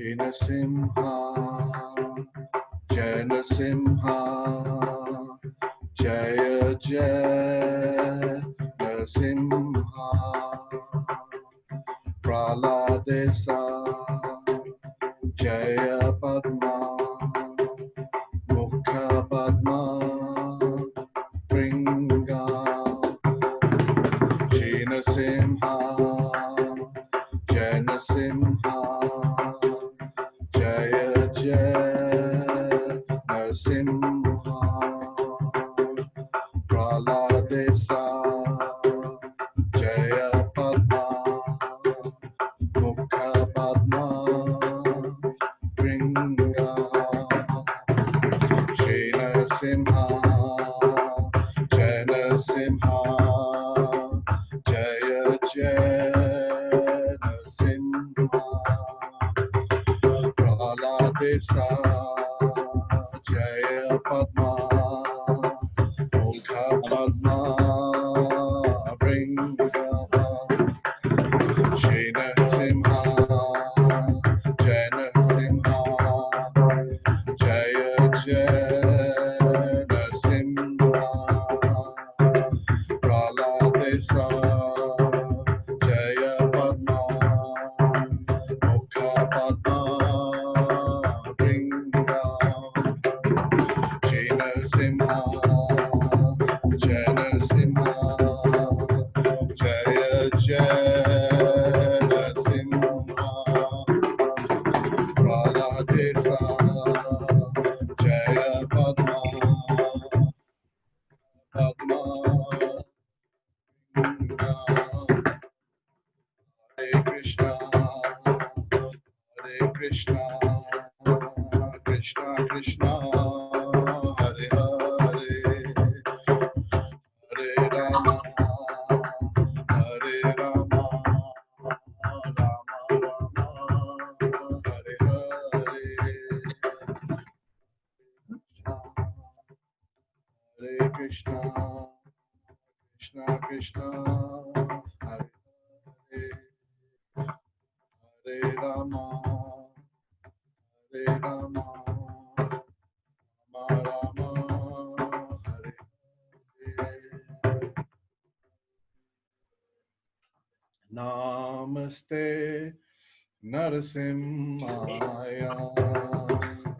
Narasimha, Jai Narasimha, Jaya Jaya Narasimha, Praladesa, Jaya Padma, Mukha Padma, Pringa, Shri Narasimha, Jai Narasimha, Jaya Jaya Narasimha, Praladesa, Jaya Padma, Mukha Padma, Pringa, Shri Narasimha, Jai Narasimha, Jaya Jaya Narasimha, Praladesa, Jaya Padma, Mukha Padma, Pringa, Shri Narasimha, Jai Narasimha, Jaya Jaya Narasimha, Praladesa, Jaya Padma, Mukha Padma, Pringa, Shri Narasimha, Jai Narasimha, Jaya Jaya Narasimha, Praladesa, Jaya Padma, Padma, Hare Krishna, Hare Krishna, Krishna Krishna, Hare Hare, Hare Rama, Hare Rama, Rama Rama, Hare Hare, Hare Krishna, Krishna Krishna, Hare Hare, Hare Rama, Hare Rama, Rama Rama, Hare Hare. Namaste Narasimhaya,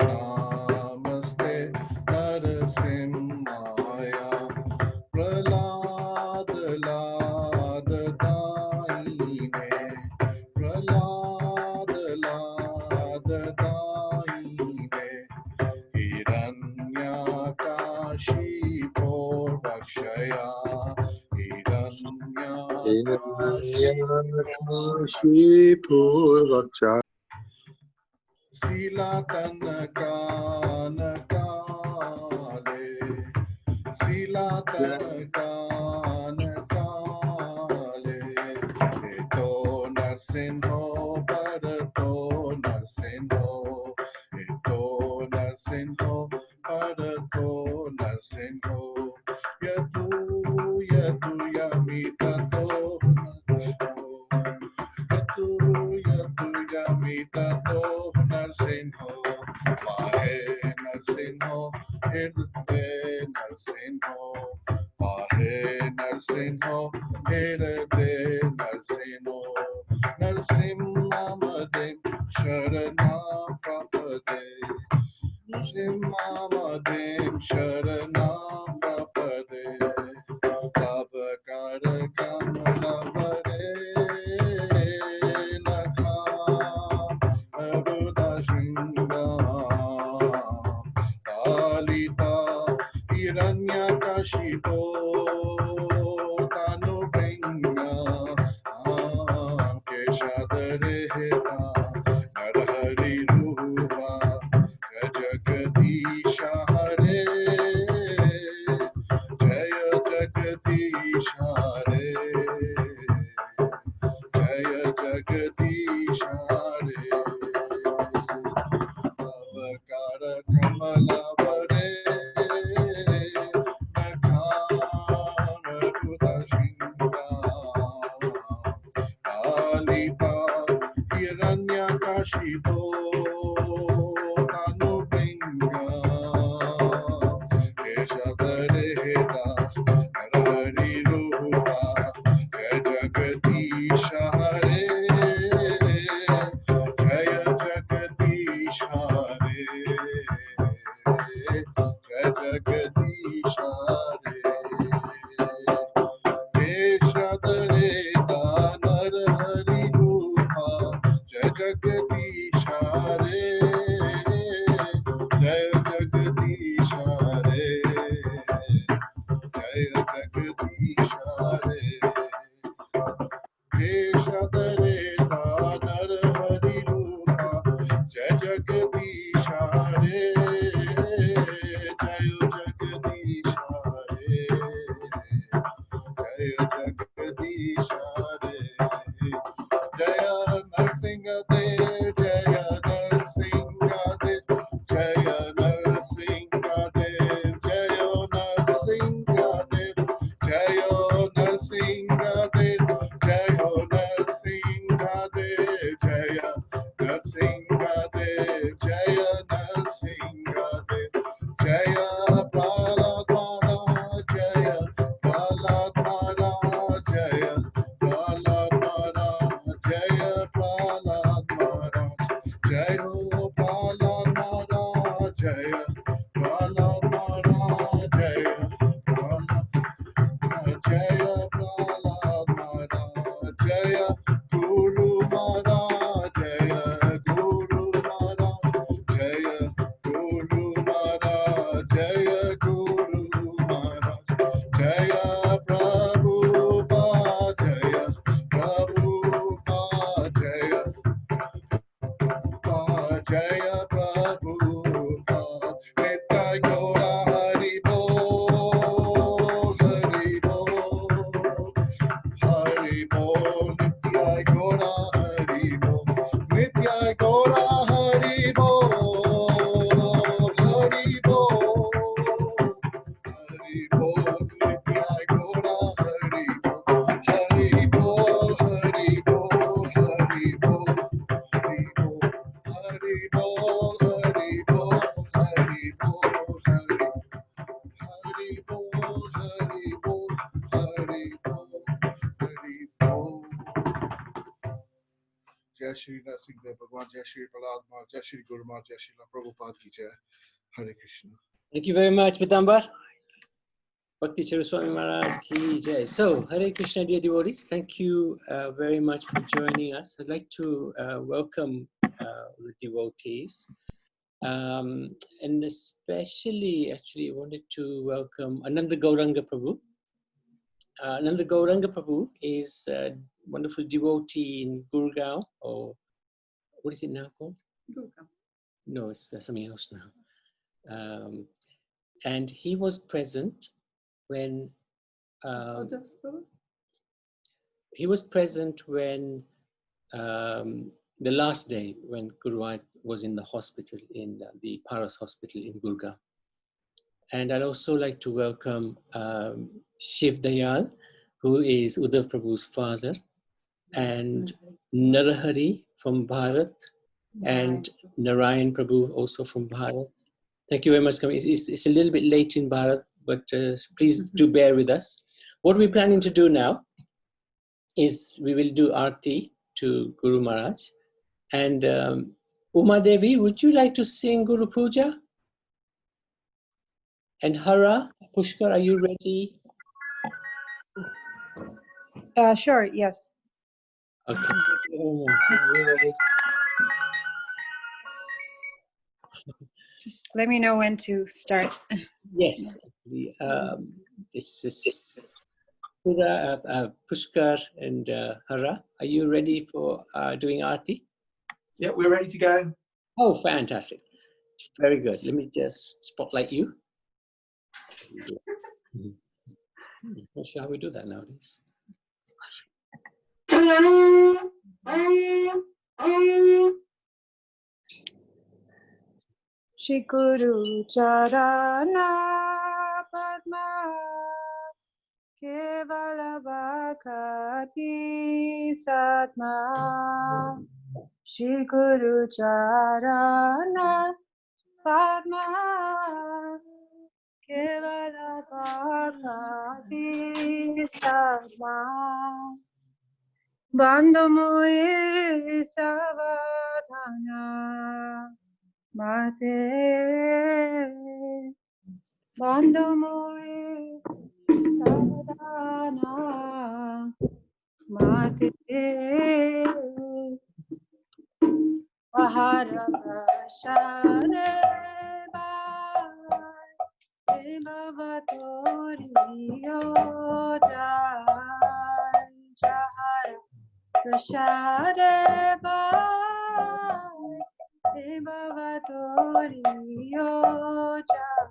Namaste Narasimhaya, Prahlad Lad Daine, Prahlad Lad Daine, Hiranyakashi Rakshaya, Hiranyakashi Purvacha Sila Tanakale, Sila Tanakale, Eto Narsinho, Barato Narsinho, Eto Narsinho, Barato Narsinho, Yadu Yadu Yamitato Yadu Yadu Yamitato Narsinho, Mahe Narsinho, Hirde Narsinho, Mahe Narsinho, Hirde Narsinho, Narsimhamadem Sharanam Prapade, Narsimhamadem Sharanam Prapade, Tavakara Kamalavare Nakam Abuddha Shringam Talita Hiranyakashipo Tanu Bringa Keshadareheta Narahari Rupa Jagadisha Hare Haribo Tanu Pinga Keshadareheta Narahari Rupa Jaya Jagadish Hare Jaya Jagadish Hare Jaya Jagadish Hare Keshadareheta Narahari Rupa Jaya Jagadish Hare Jaya Jagadish Hare Jaya Jagadish Hare Keshadareheta Narahari Rupa Jaya Jagadish Hare Jaya Jagadish Hare Jaya Jagadish Hare Jaya Narsinga Dev Jaya Narsinga Dev Jaya Narsinga Dev Jaya Narsinga Dev Jaya Narsinga Dev Jaya Narsinga Dev Jaya Narsinga Dev Jaya Narsinga Dev Jaya Prahlad Maharaj Jaya Prahlad Maharaj Jaya Prahlad Maharaj Jaya Prahlad Maharaj Jaya Prahlad Maharaj Jaya Prahlad Maharaj Jaya Prahlad Jaya Prahlad Maharaj Jaya Guru Maharaj Jaya Guru Maharaj Jaya Guru Maharaj Jaya Guru Maharaj Jaya Prabhupada Jaya Prabhupada Jaya Jaya Prabhupada Nitya Gaura Hari Bol Hari Bol Hari Bol Nitya Gaura Hari Bol Nitya Gaura Hari Bol Hari Bol Hari Bol Nitya Gaura Hari Bol Hari Bol Hari Bol Hari Bol Hari Bol Hari Bol Hari Bol Hari Bol Hari Bol Hari Bol Hari Bol Hari Bol Jai Shri Narsingh Dev Bhagwan Jai Shri Prahlad Maharaj Jai Shri Guru Maharaj Jai Shri Prabhupada Ki Jai Hare Krishna. Thank you very much, Pitambar. Bhakti Chara Swami Maharaj Ki Jai. So, Hare Krishna, dear devotees, thank you very much for joining us. I'd like to welcome the devotees. And especially, actually, I wanted to welcome Ananda Gauranga Prabhu. Ananda Gauranga Prabhu is a wonderful devotee in Gurgaon, or what is it now called? Gurgaon. No, it's something else now. And he was present when he was present when the last day when Guru was in the hospital, in the Paras hospital in Gurgaon. And I'd also like to welcome Shiv Dayal, who is Uddhav Prabhu's father, and Narahari from Bharat, and Narayan Prabhu also from Bharat. Thank you very much for coming. It's a little bit late in Bharat, but please do bear with us. What we're planning to do now is we will do Aarti to Guru Maharaj. And Uma Devi, would you like to sing Guru Puja? And Hara, Pushkar, are you ready? Sure, yes. Okay. We're ready. Just let me know when to start. Yes. This is Pushkar and Hara. Are you ready for doing Aarti? Yeah, we're ready to go. Oh, fantastic. Very good. Let me just spotlight you. Not sure how we do that nowadays. Shri Guru Charana Padma Kevala Bhakti Satma Shri Guru Charana Padma Kevala Bhakti Sadma Bandhamoye Savadhana Mate Bandhamoye Savadhana Mate Ahara Prasade Bhai Bhavatoriyo Jai Jahara Prasade Bhai Bhavatoriyo Jai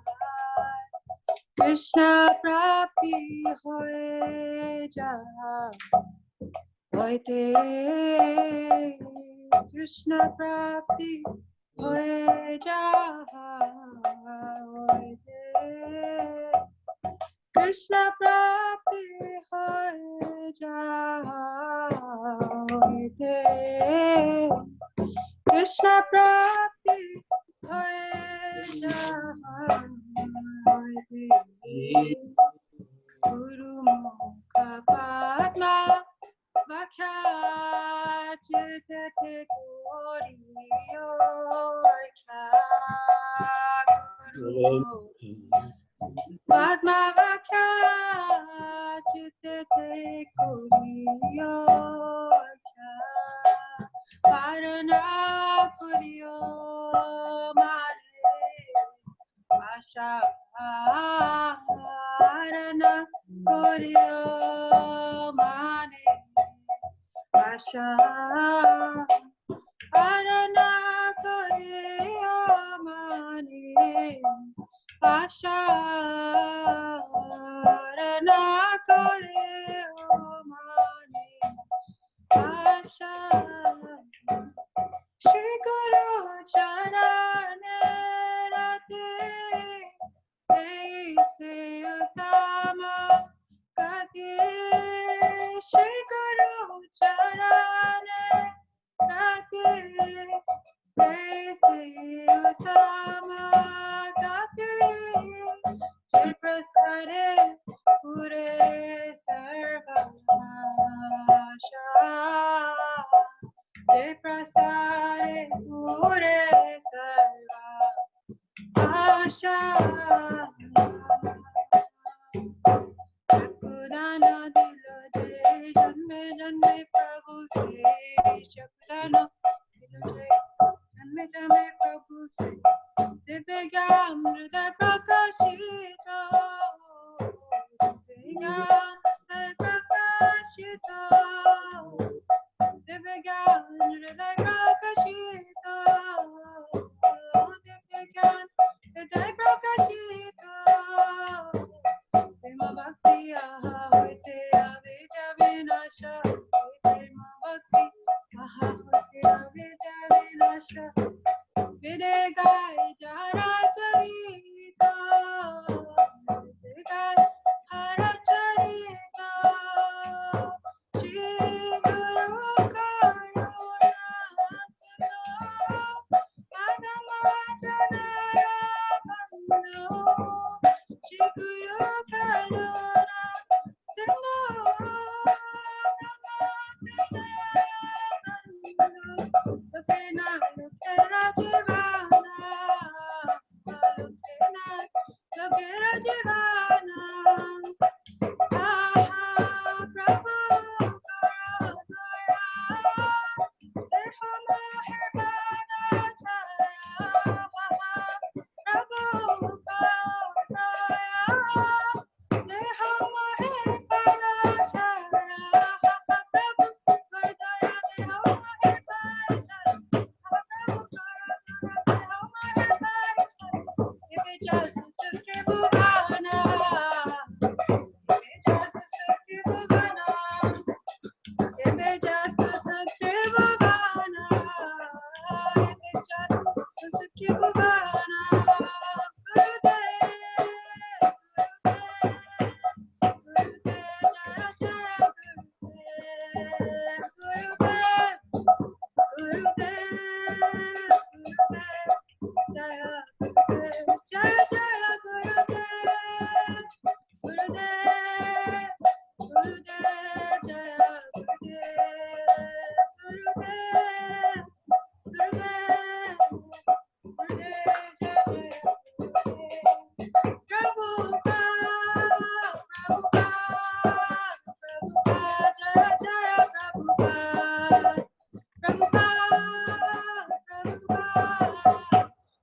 Krishna Prapti Hoye Jai Hoite Krishna Prapti Hoye Jai Hoite Krishna Prapti Hoye Jai Hoite Krishna Prapti Hoye Jai Hoite Guru Mukha Padma Vakhyachitete Goriyo Guru Padma Vakhyachitete Goriyo Parana Goriyo Mare Asha Parana Goriyo Mane Asha Parana Goriyo Mane Asha Parana Goriyo Mane Asha Shri Guru Charane Rate Aise Utama Kati Shri Guru Charane Rate Aise Utama Kati Jai Prasare Pure Sarvasha Jai Prasare Pure Sarvasha Chakudana dilo jai janme janme Prabhu se Chakudana dilo jai janme janme Prabhu se Divyan hriday prakashito Divyan hriday prakashito Divyan hriday prakashito Divyan hriday prakashito Prema bhakti aha hoite avijja vinasha Prema bhakti aha hoite avijja vinasha Vide gai jara charita Vide gai hara charita Shri Guru Karuna Sindhu Padma Janara Bandhu Shri Guru Karuna Sindhu Padma Janara Bandhu Lokena Lokera Jivana Lokera Jivana Prabhu Karanaya Deho Mahibana Chara Prabhu Karanaya Deho Mahibana Chara Prabhu Karanaya Deho Mahibana Chara Prabhu Karanaya Deho Mahibana Chara If it just Sutri Bhuvana Gurudev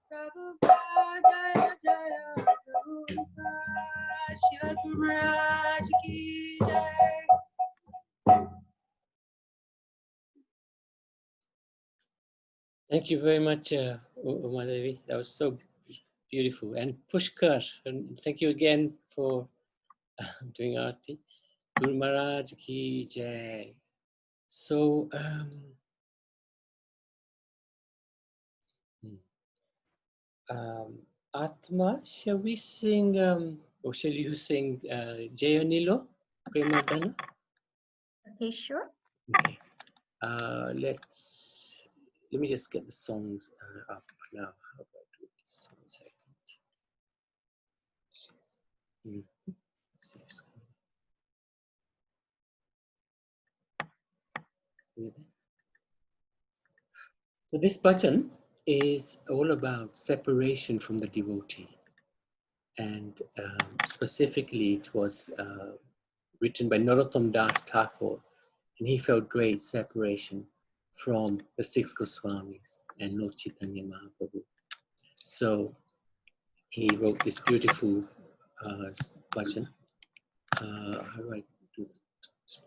Prabhupada, Jaya Prabhupada, Shiva Guru Maharaj ki jai. Thank you very much, Uma Devi. That was so beautiful. And Pushkar, and thank you again for doing Aarti. Guru Maharaj ki jai. So, Atma, shall we sing, or shall you sing Jayanilo, Premadana? Okay, sure. Okay. Let me just get the songs up now. How about do this 1 second? See if it's coming. Is it there? So this bhajan is all about separation from the devotee. And specifically, it was written by Narottam Das Thakur, and he felt great separation from the 6 Goswamis and Lord Chaitanya Mahaprabhu. So he wrote this beautiful bhajan. How do I do this?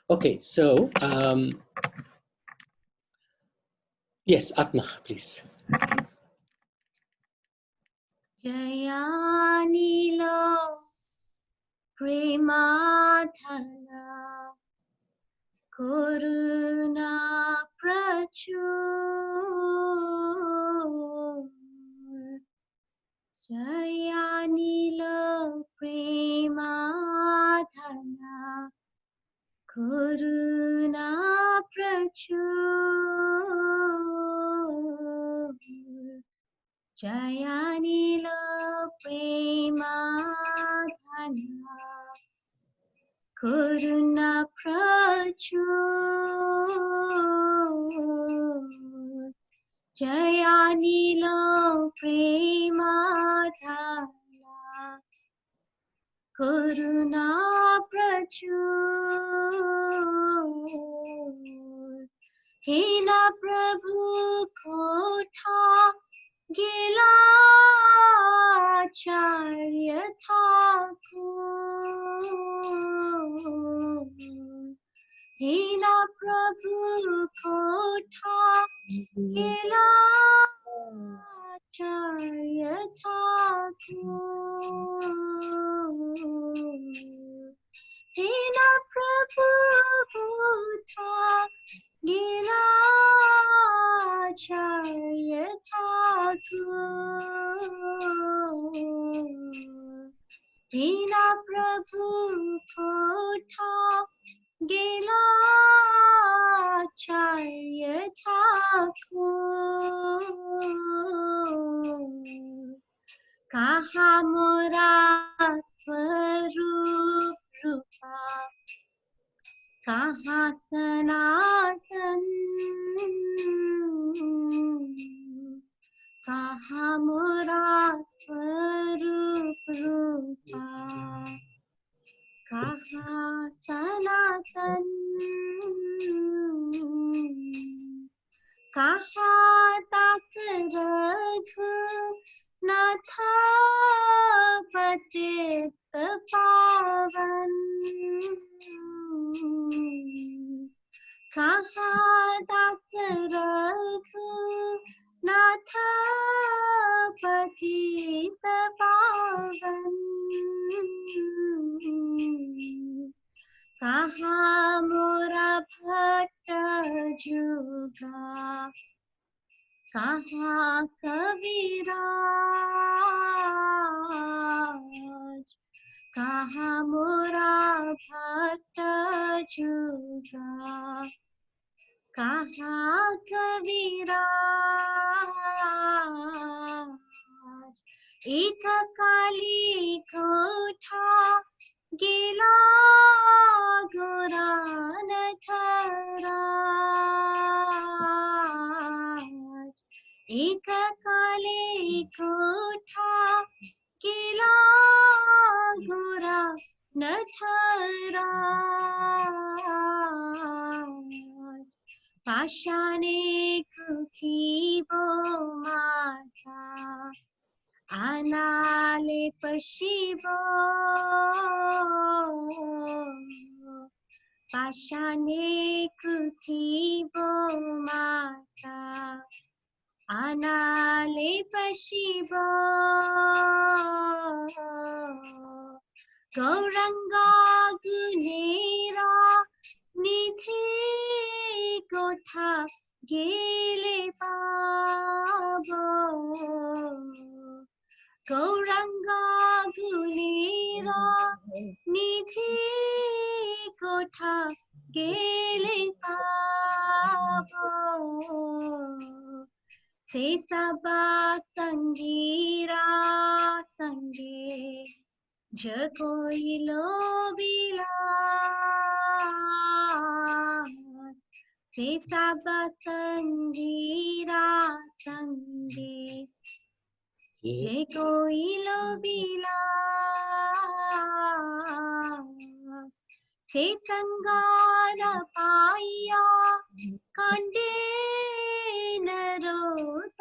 Okay, so yes, Atma, please. Jayanilo Premadhana Karuna Prachur Jayanilo Premadhana Karuna Prachur Jayanilo Premadhana Karuna Prachur Jayanilo Premadhana Karuna Prachur Hina Prabhu Kotha Gila Acharya Thakur Hina Prabhu Kotha Gila Acharya Thakur Hina Prabhu Kotha Gila Acharya Thakur Hina Prabhu Kotha Gila Acharya Thakur Kaha Mora Swarup Rupa Kaha Sanatan Kaha Mora Swarup Rupa Kaha Sanatan Kaha Das Raghu Natha Patit Pavan Kaha Das Raghu Natha Patit Pavan Kaha Mora Bhatta Juga Kaha Kaviraj Kaha Mora Bhatta Juga Kaha Kaviraj Eka Kali Kotha Gila Goran Tharaj Eka Kali Kotha Gila Goran Tharaj Pashanik पशिबो पाषाणे कुथिबो माता अनाले पशिबो गौरंगा गुनेरा निधि कोठा गेले पाबो गौरंगा गुनेरा निधि कोठा गेले पाबो से सबा संगीरा संगे जगोइलो बिलास से सबा संगीरा संगे जगोइलो बिलास से संगारा पाया कंडे नरोत्तमदास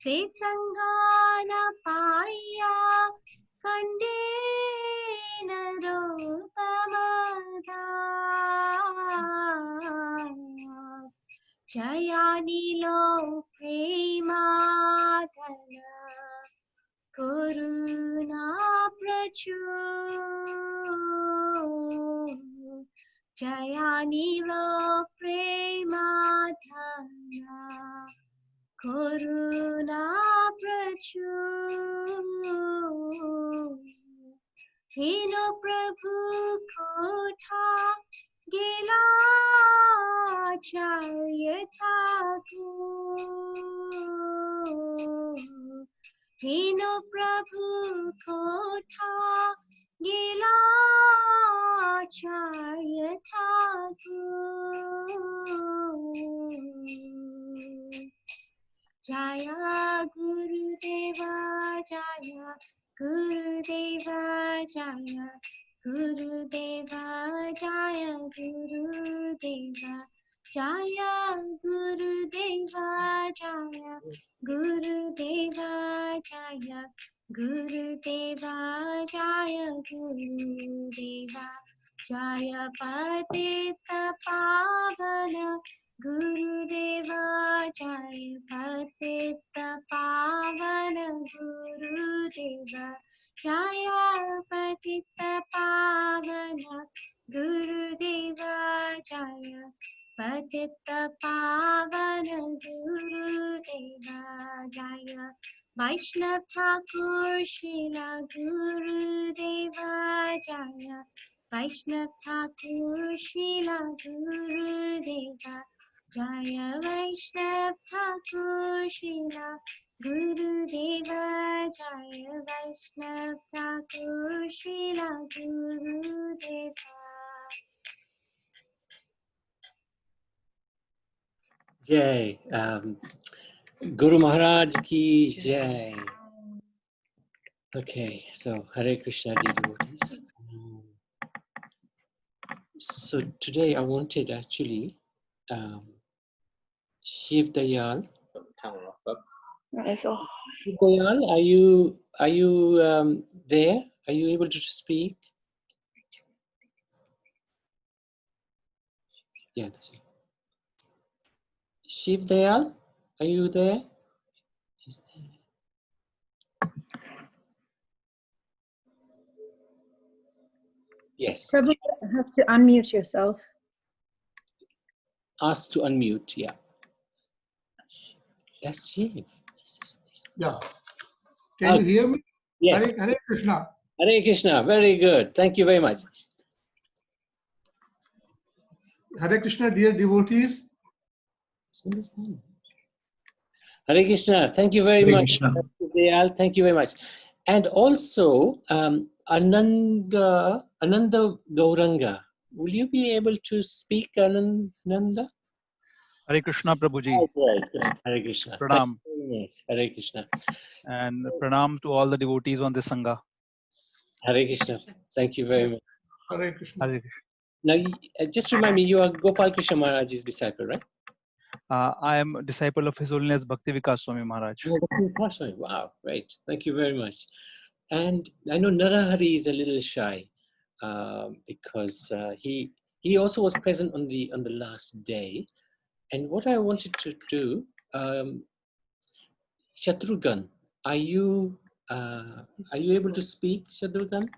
से संगाना पाया कंडे नरोत्तमदास जयानिलो प्रेमाधन करुणा प्रचुर जयानिलो प्रेमाधना करुणा प्रचुर हेनो प्रभु कोठा गेला आचार्य ठाकुर हेनो प्रभु कोठा गेला आचार्य ठाकुर जय गुरुदेवा जय गुरुदेवा जय गुरुदेवा जय गुरुदेवा जय गुरुदेवा जय गुरुदेवा जय गुरुदेवा जय गुरुदेवा जय पतित पावन गुरुदेवा जय पतित पावन गुरुदेवा जय पतित पावन गुरुदेवा जय पतित पावन गुरुदेवा जय वैष्णव ठाकुर श्रीला गुरुदेवा जय वैष्णव ठाकुर श्रीला गुरुदेवा जय वैष्णव ठाकुर श्रीला गुरुदेवा जय वैष्णव ठाकुर श्रीला गुरुदेवा Jai. Guru Maharaj ki Jai. Okay, so Hare Krishna devotees. So today I wanted actually Shiv Dayal. Shiv Dayal, are you there? Are you able to speak? Yeah, that's it. Shiv Dayal, are you there? He's there. Yes. Prabhu, you have to unmute yourself. Ask to unmute, yeah. That's Shiv. Yeah. Can you hear me? Yes. Hare Krishna. Hare Krishna, very good. Thank you very much. Hare Krishna, dear devotees. Hare Krishna, thank you very much. Dayal, thank you very much. And also, Ananda Gauranga. Will you be able to speak, Ananda? Hare Krishna, Prabhuji. Right. Hare Krishna. Pranam. Thank you very much. Hare Krishna. And pranam to all the devotees on this Sangha. Hare Krishna. Thank you very much. Hare Krishna. Hare Krishna. Now, just remind me, you are Gopal Krishna Maharaj's disciple, right? I am a disciple of His Holiness Bhakti Vikas Swami Maharaj. Wow, great. Thank you very much. And I know Narahari is a little shy because he also was present on the last day. And what I wanted to do, Shatrughan, are you able to speak, Shatrughan?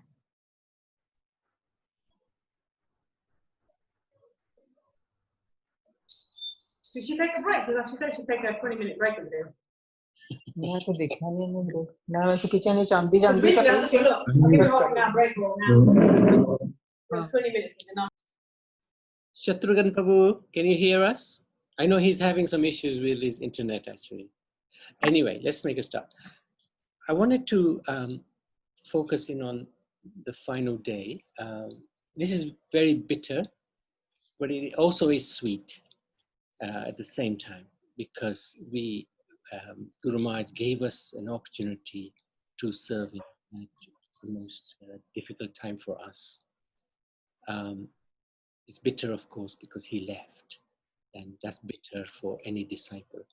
Did she take a break? Because she said she'd take a 20-minute break over there. मैं तो देखा नहीं है bro मैं वैसे kitchen में चांदी चांदी Look, I'll give you half an hour break now. 20 minutes is enough. Shatrughan Prabhu, can you hear us? I know he's having some issues with his internet actually. Anyway, let's make a start. I wanted to focus in on the final day. This is very bitter, but it also is sweet at the same time, because Guru Maharaj gave us an opportunity to serve him at the most difficult time for us. It's bitter, of course, because he left, and that's bitter for any disciple.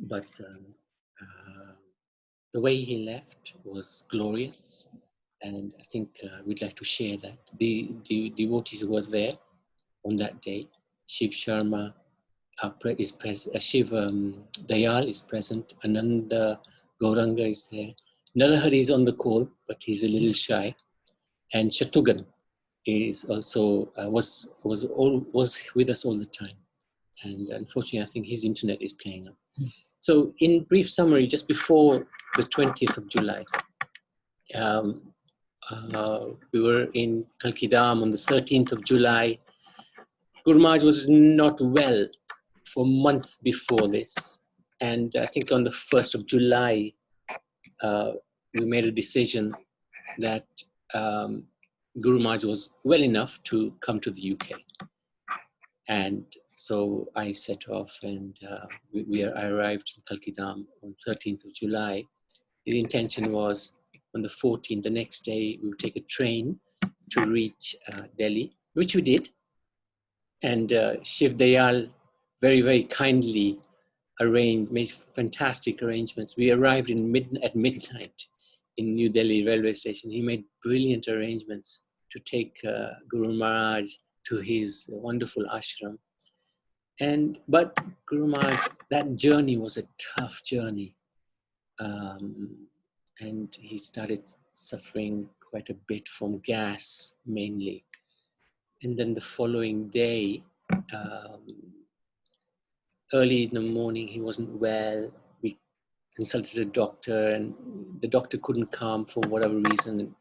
But the way he left was glorious, and I think we'd like to share that. The devotees were there on that day. Shiv Sharma is present. Shiv Dayal is present. Ananda Gauranga is there. Narahari is on the call, but he's a little shy. And Shatrughan is also was with us all the time. And unfortunately, I think his internet is playing up. So in brief summary, just before the 20th of July, we were in Kalkidam on the 13th of July. Guru Maharaj was not well for months before this. And I think on the 1st of July, we made a decision that Guru Maharaj was well enough to come to the UK. And so I set off, and I arrived in Kalkidam on 13th of July. The intention was on the 14th, the next day, we would take a train to reach Delhi, which we did. And Shiv Dayal very, very kindly made fantastic arrangements. We arrived at midnight in New Delhi railway station. He made brilliant arrangements to take Guru Maharaj to his wonderful ashram. But Guru Maharaj, that journey was a tough journey. And he started suffering quite a bit from gas, mainly. And then the following day, early in the morning, he wasn't well. We consulted a doctor, and the doctor couldn't come for whatever reason.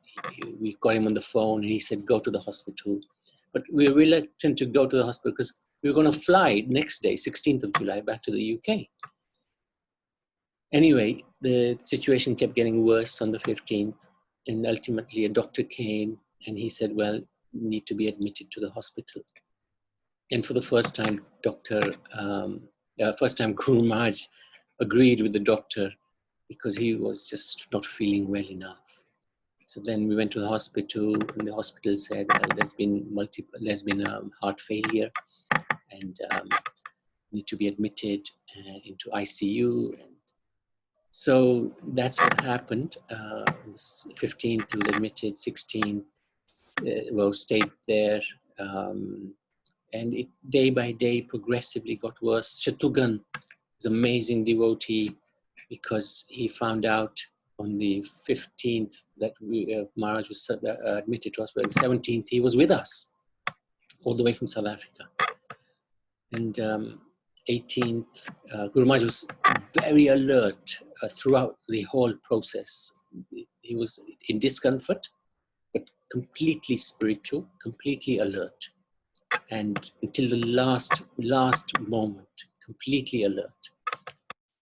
We got him on the phone, and he said, go to the hospital. But we were reluctant to go to the hospital because we were going to fly next day, 16th of July, back to the UK. Anyway, the situation kept getting worse on the 15th, and ultimately a doctor came, and he said, well, you need to be admitted to the hospital. And for the first time, Guru Maharaj agreed with the doctor because he was just not feeling well enough. So then we went to the hospital, and the hospital said, well, there's been heart failure, and need to be admitted into ICU. And so that's what happened. 15th, he was admitted. 16th, stayed there. And it day by day progressively got worse. Shatrughan is an amazing devotee because he found out on the 15th that Maharaj was admitted to hospital. On the 17th, he was with us all the way from South Africa. And 18th, Guru Maharaj was very alert throughout the whole process. He was in discomfort, but completely spiritual, completely alert. And until the last moment, completely alert.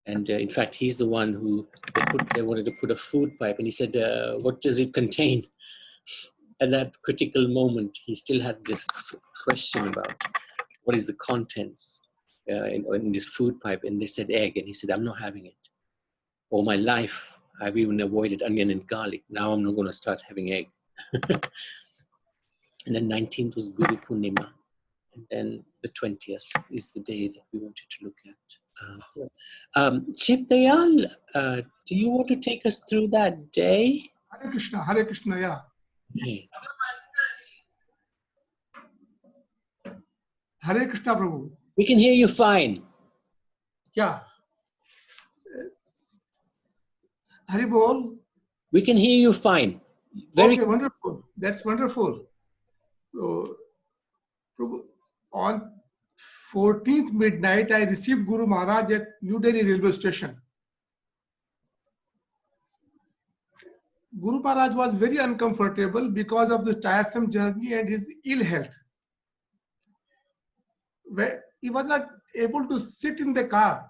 And in fact, he's the one who they wanted to put a food pipe, and he said, what does it contain? At that critical moment, he still had this question about what is the contents in this food pipe, and they said egg, and he said, I'm not having it. All my life, I've even avoided onion and garlic. Now I'm not going to start having egg. And then 19th was Guru Purnima. And then the 20th is the day that we wanted to look at. Chief Dayal, do you want to take us through that day? Hare Krishna, yeah. Okay. Hare Krishna, Prabhu. We can hear you fine. Yeah. Hari Bol. We can hear you fine. Very Okay, wonderful. That's wonderful. So, Prabhu, on 14th midnight, I received Guru Maharaj at New Delhi railway station. Guru Maharaj was very uncomfortable because of the tiresome journey and his ill health. Where he was not able to sit in the car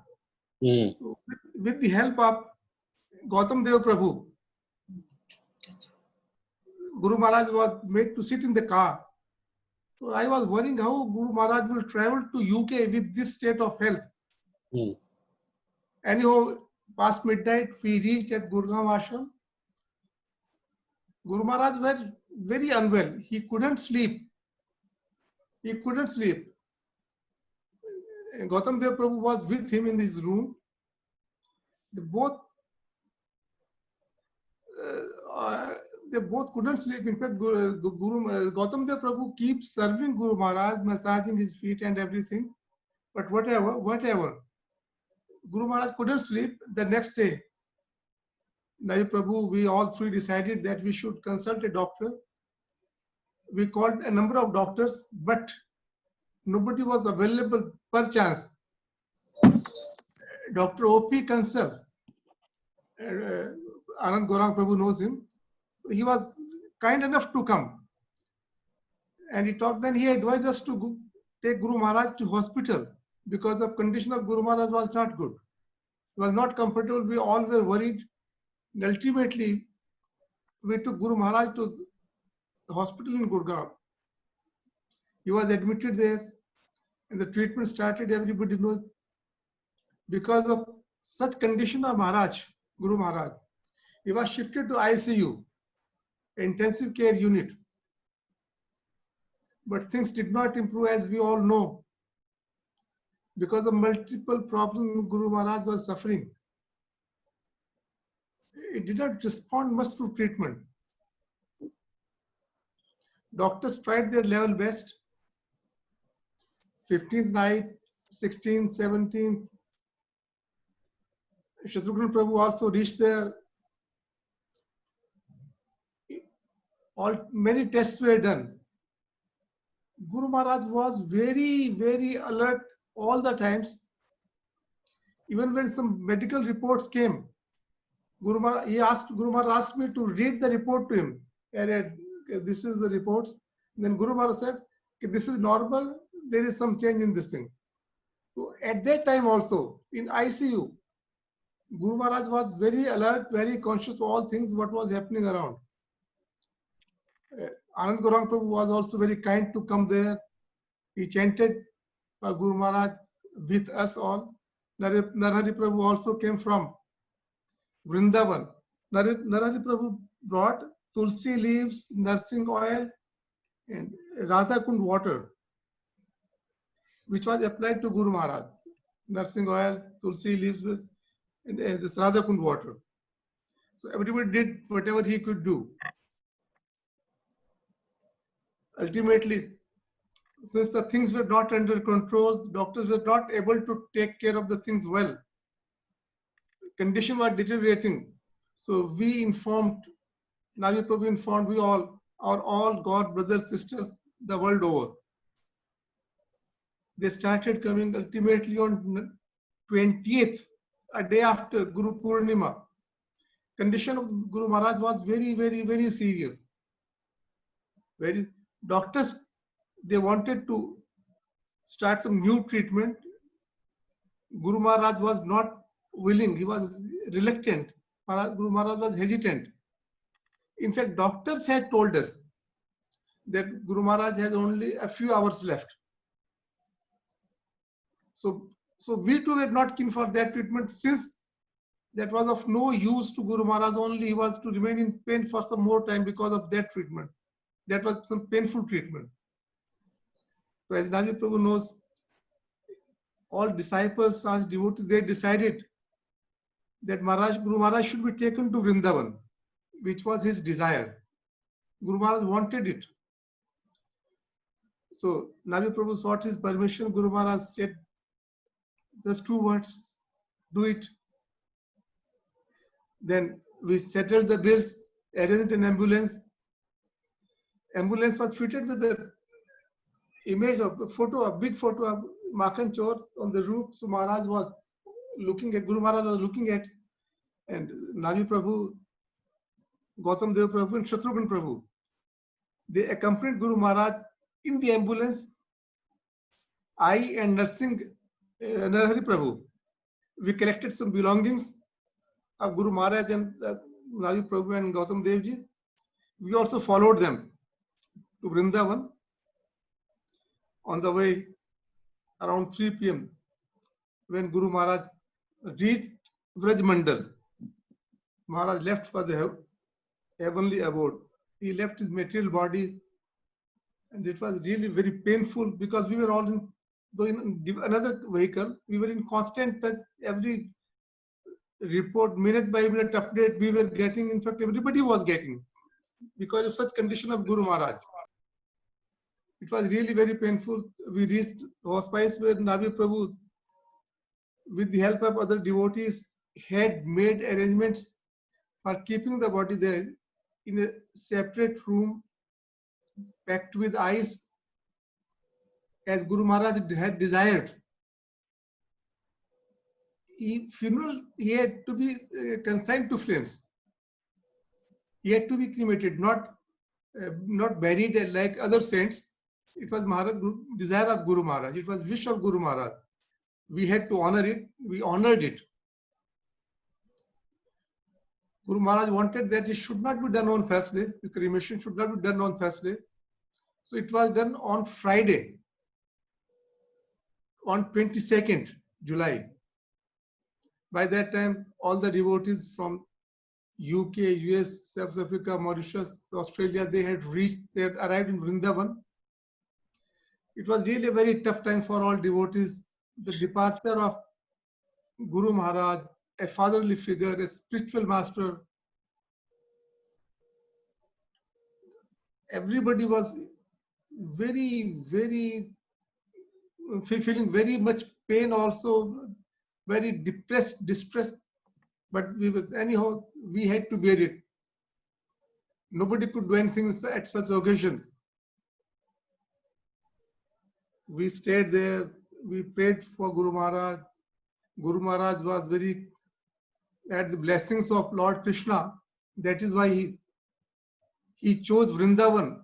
with the help of Gautam Dev Prabhu. Guru Maharaj was made to sit in the car. So I was worrying how Guru Maharaj will travel to UK with this state of health. Anyhow, past midnight, we reached at Gurgaon Ashram. Guru Maharaj was very unwell. He couldn't sleep. Gautam Dev Prabhu was with him in his room. They both couldn't sleep. In fact, Gautam Dev Prabhu keeps serving Guru Maharaj, massaging his feet and everything. But whatever. Guru Maharaj couldn't sleep. The next day, Nayu Prabhu, we all three decided that we should consult a doctor. We called a number of doctors, but nobody was available per chance. Dr. O.P. Kansal, Anand Gaurang Prabhu knows him. He was kind enough to come. And he advised us to take Guru Maharaj to hospital because the condition of Guru Maharaj was not good. He was not comfortable. We all were worried. And ultimately, we took Guru Maharaj to the hospital in Gurgaon. He was admitted there and the treatment started. Everybody knows. Because of such condition of Guru Maharaj, he was shifted to ICU, intensive care unit. But things did not improve, as we all know. Because of multiple problems Guru Maharaj was suffering. He did not respond much to treatment. Doctors tried their level best. 15th night, 16th, 17th. Shatrughan Prabhu also reached there. Many tests were done. Guru Maharaj was very, very alert all the times. Even when some medical reports came, Guru Maharaj asked me to read the report to him. I read, okay, this is the reports. Then Guru Maharaj said, okay, this is normal. There is some change in this thing. So at that time also, in ICU, Guru Maharaj was very alert, very conscious of all things, what was happening around. Anand Gaurang Prabhu was also very kind to come there. He chanted for Guru Maharaj with us all. Narhari Prabhu also came from Vrindavan. Narhari Prabhu brought tulsi leaves, nursing oil, and Radha Kund water, which was applied to Guru Maharaj. Nursing oil, tulsi leaves, and this Radha Kund water. So everybody did whatever he could do. Ultimately, since the things were not under control, doctors were not able to take care of the things well. Condition was deteriorating. So we informed, Navi Prabhu informed, we all, all God brothers, sisters, the world over. They started coming ultimately on 20th, a day after Guru Purnima. Condition of Guru Maharaj was very, very, very serious. Doctors, they wanted to start some new treatment. Guru Maharaj was not willing. He was reluctant. Guru Maharaj was hesitant. In fact, doctors had told us that Guru Maharaj has only a few hours left. So we too were not keen for that treatment, since that was of no use to Guru Maharaj. Only he was to remain in pain for some more time because of that treatment. That was some painful treatment. So as Navi Prabhu knows, all disciples, as devotees, they decided that Guru Maharaj should be taken to Vrindavan, which was his desire. Guru Maharaj wanted it. So Navi Prabhu sought his permission. Guru Maharaj said just 2 words, do it. Then we settled the bills, arranged an ambulance. Ambulance was fitted with a image of a photo, a big photo of Makhan Chor on the roof. So Maharaj was looking at, Guru Maharaj was looking at, and Navi Prabhu, Gautam Dev Prabhu, and Shatrughan Prabhu, they accompanied Guru Maharaj in the ambulance. I and Narsingh Narhari Prabhu, we collected some belongings of Guru Maharaj and Navi Prabhu and Gautam Dev Ji. We also followed them to Vrindavan. On the way, around 3 p.m., when Guru Maharaj reached Vraj Mandal, Maharaj left for the heavenly abode. He left his material body, and it was really very painful because we were all in another vehicle. We were in constant touch. Every report, minute by minute update we were getting. In fact, everybody was getting because of such condition of Guru Maharaj. It was really very painful. We reached hospice where Navi Prabhu, with the help of other devotees, had made arrangements for keeping the body there in a separate room packed with ice as Guru Maharaj had desired. Funeral, he had to be consigned to flames. He had to be cremated, not buried like other saints. It was Maharaj desire of Guru Maharaj. It was wish of Guru Maharaj. We had to honor it. We honored it. Guru Maharaj wanted that it should not be done on Thursday. The cremation should not be done on Thursday. So it was done on Friday, on 22nd July. By that time, all the devotees from UK, US, South Africa, Mauritius, Australia, they had arrived in Vrindavan. It was really a very tough time for all devotees. The departure of Guru Maharaj, a fatherly figure, a spiritual master. Everybody was very, very feeling very much pain also, very depressed, distressed. But anyhow, we had to bear it. Nobody could do anything at such occasions. We stayed there. We prayed for Guru Maharaj. Guru Maharaj was had the blessings of Lord Krishna. That is why he chose Vrindavan.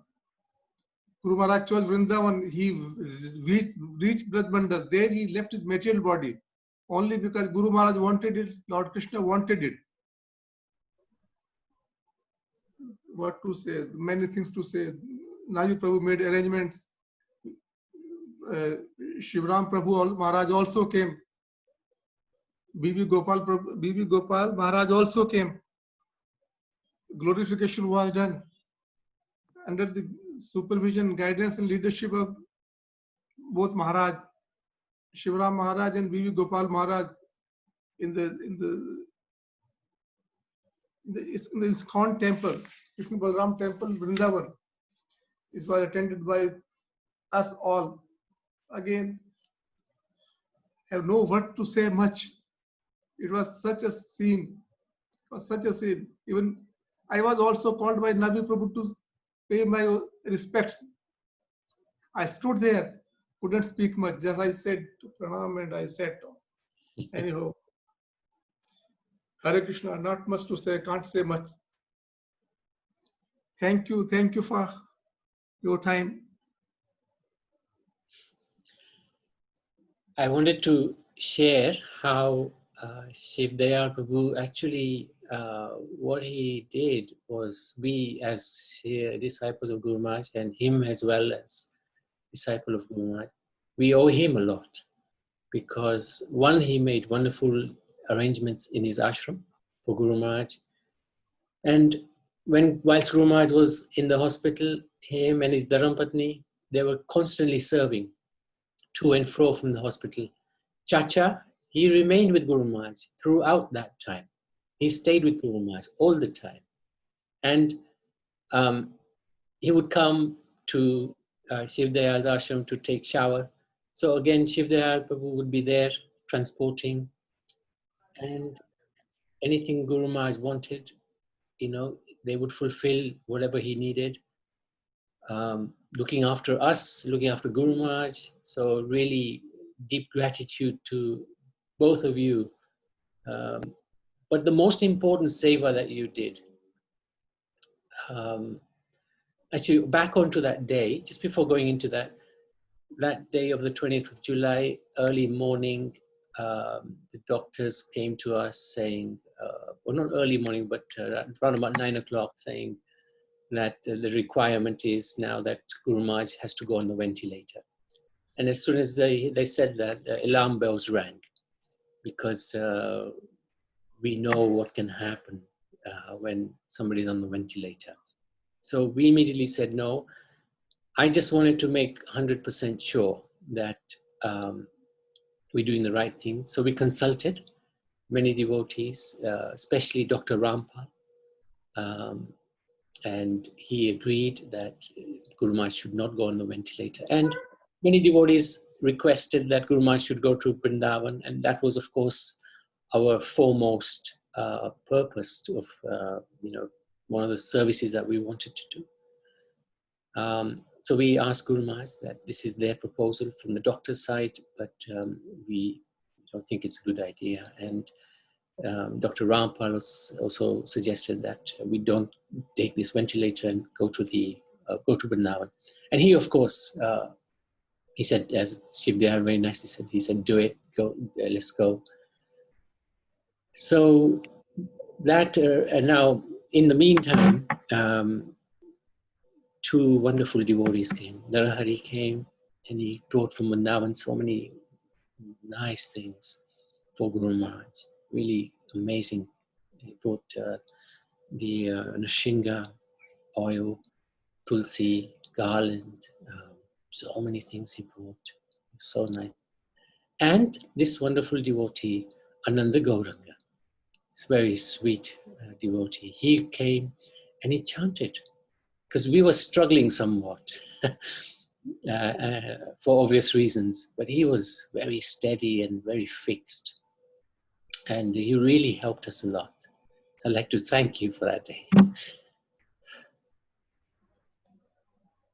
Guru Maharaj chose Vrindavan. He reached Braj Mandal. There he left his material body. Only because Guru Maharaj wanted it, Lord Krishna wanted it. What to say? Many things to say. Navi Prabhu made arrangements. Shivram Prabhu Maharaj also came. Bibi Gopal Maharaj also came. Glorification was done under the supervision, guidance, and leadership of both Maharaj, Shivram Maharaj and Bibi Gopal Maharaj, in the ISKCON temple, Krishna Balram temple, Vrindavan. It was attended by us all. Again, I have no word to say much. It was such a scene. It was such a scene. Even I was also called by Navi Prabhu to pay my respects. I stood there, couldn't speak much. Just I said pranam and I sat down. Anyhow, Hare Krishna, not much to say, can't say much. Thank you for your time. I wanted to share how Shiv Dayal Prabhu actually, what he did was, we as disciples of Guru Maharaj, and him as well as disciple of Guru Maharaj, we owe him a lot, because one, he made wonderful arrangements in his ashram for Guru Maharaj, and whilst Guru Maharaj was in the hospital, him and his Dharam Patni, they were constantly serving to and fro from the hospital. Chacha, he remained with Guru Maharaj throughout that time. He stayed with Guru Maharaj all the time. And he would come to Shiv Dayal's ashram to take shower. So again, Shiv Dayal Prabhu would be there transporting, and anything Guru Maharaj wanted, they would fulfill whatever he needed. Looking after us, looking after Guru Maharaj. So really deep gratitude to both of you. But the most important seva that you did, actually back onto that day, just before going into that day of the 20th of July, early morning, the doctors came to us saying, well, not early morning, but around about 9 o'clock, saying that the requirement is now that Guru Maharaj has to go on the ventilator. And as soon as they said that, the alarm bells rang, because we know what can happen when somebody's on the ventilator. So we immediately said no. I just wanted to make 100% sure that we're doing the right thing. So we consulted many devotees, especially Dr. Rampal, and he agreed that Guru Maharaj should not go on the ventilator. And many devotees requested that Guru Maharaj should go to Vrindavan, and that was, of course, our foremost purpose of, one of the services that we wanted to do. So we asked Guru Maharaj that this is their proposal from the doctor's side, but we don't think it's a good idea. And Dr. Rampal also suggested that we don't take this ventilator and go to Vrindavan. And he, of course, he said, as Shiv Dayal very nicely said, he said, do it, go, let's go. So that, and now in the meantime, two wonderful devotees came. Narahari came, and he brought from Vrindavan so many nice things for Guru Maharaj. Really amazing. He brought the Nashinga oil, Tulsi, garland, so many things he brought. So nice. And this wonderful devotee, Ananda Gauranga, this very sweet devotee, he came and he chanted, because we were struggling somewhat for obvious reasons, but he was very steady and very fixed. And he really helped us a lot. So I'd like to thank you for that day.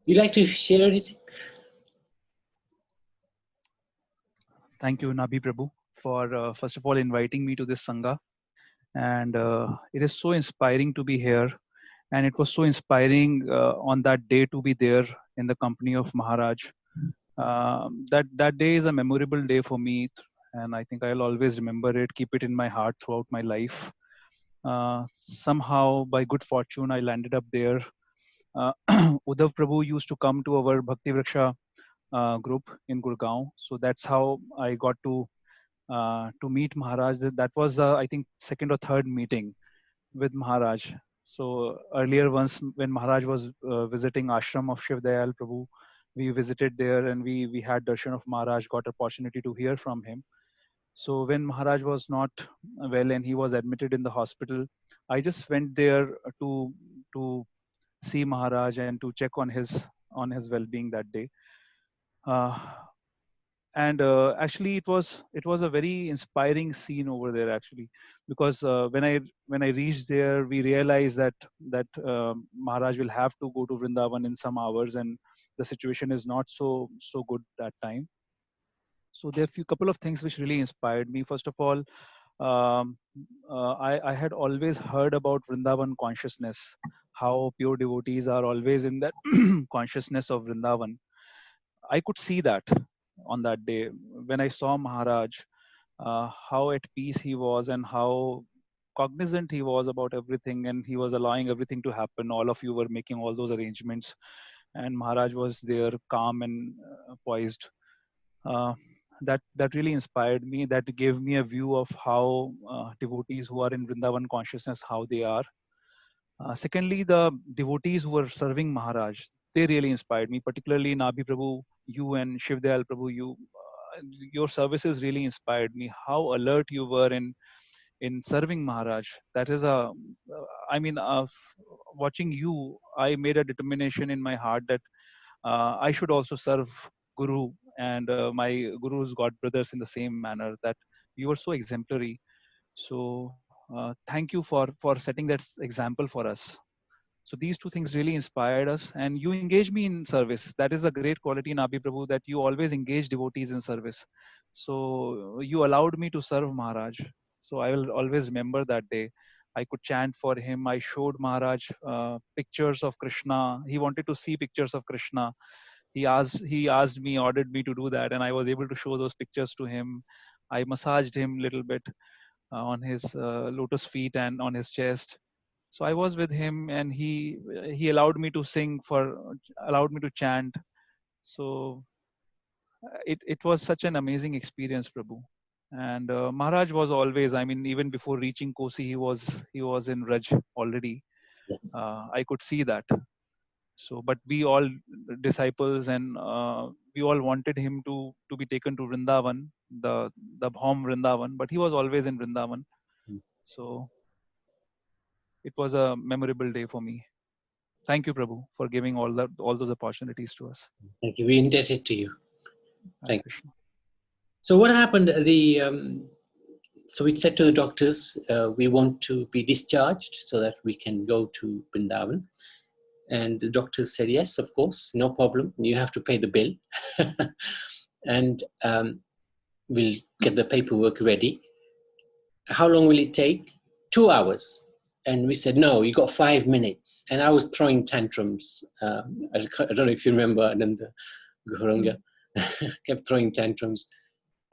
You'd like to share anything? Thank you, Nabi Prabhu, for first of all inviting me to this Sangha. And it is so inspiring to be here. And it was so inspiring on that day to be there in the company of Maharaj. That day is a memorable day for me. And I think I'll always remember it, keep it in my heart throughout my life. Somehow, by good fortune, I landed up there. Uddhav Prabhu used to come to our Bhakti Vriksha group in Gurgaon. So that's how I got to meet Maharaj. That was, I think, second or third meeting with Maharaj. So earlier, once when Maharaj was visiting ashram of Shiv Dayal Prabhu, we visited there and we had darshan of Maharaj, got opportunity to hear from him. So when Maharaj was not well and he was admitted in the hospital, I just went there to see Maharaj and to check on his well-being that day. And actually, it was a very inspiring scene over there, actually, because when I reached there, we realized that Maharaj will have to go to Vrindavan in some hours, and the situation is not so good that time. So there are a couple of things which really inspired me. First of all, I had always heard about Vrindavan consciousness, how pure devotees are always in that consciousness of Vrindavan. I could see that on that day when I saw Maharaj, how at peace he was and how cognizant he was about everything, and he was allowing everything to happen. All of you were making all those arrangements, and Maharaj was there, calm and poised. That really inspired me. That gave me a view of how devotees who are in Vrindavan consciousness, how they are. Secondly, the devotees who were serving Maharaj, they really inspired me, particularly Nabi Prabhu, you and Shivdayal Prabhu, your services really inspired me. How alert you were in serving Maharaj. That is I mean, watching you, I made a determination in my heart that I should also serve Guru and my Guru's God brothers in the same manner. That you were so exemplary. So thank you for setting that example for us. So these two things really inspired us, and you engaged me in service. That is a great quality in Abhi Prabhu, that you always engage devotees in service. So you allowed me to serve Maharaj. So I will always remember that day. I could chant for him. I showed Maharaj pictures of Krishna. He wanted to see pictures of Krishna. He asked me, ordered me to do that, and I was able to show those pictures to him. I massaged him a little bit on his lotus feet and on his chest. So I was with him, and he allowed me to allowed me to chant. So it was such an amazing experience, Prabhu. And Maharaj was always, I mean, even before reaching Kosi, he was in Raj already. Yes. I could see that. So but we all disciples, and we all wanted him to be taken to Vrindavan, the home Vrindavan, but he was always in Vrindavan. Mm. So it was a memorable day for me. Thank you, Prabhu, for giving all those opportunities to us. Thank you. We're indebted to you. Hare Thank you. Krishna. So what happened? So we said to the doctors, we want to be discharged so that we can go to Vrindavan. And the doctors said, yes, of course, no problem. You have to pay the bill. And we'll get the paperwork ready. How long will it take? 2 hours. And we said, no, you got 5 minutes. And I was throwing tantrums. I don't know if you remember, Ananda Gauranga kept throwing tantrums.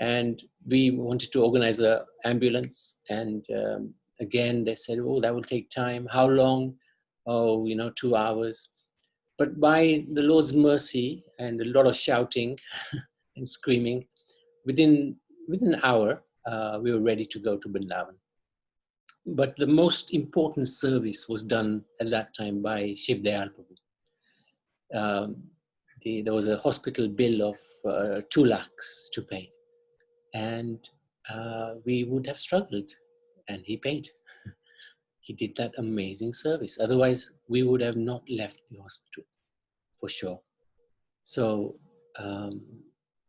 And we wanted to organize an ambulance. And again, they said, oh, that will take time. How long? Oh, 2 hours. But by the Lord's mercy and a lot of shouting and screaming, within an hour, we were ready to go to Vrindavan. But the most important service was done at that time by Shivdayal Prabhu. There was a hospital bill of 2 lakhs to pay. And we would have struggled, and he paid. He did that amazing service. Otherwise, we would have not left the hospital, for sure. So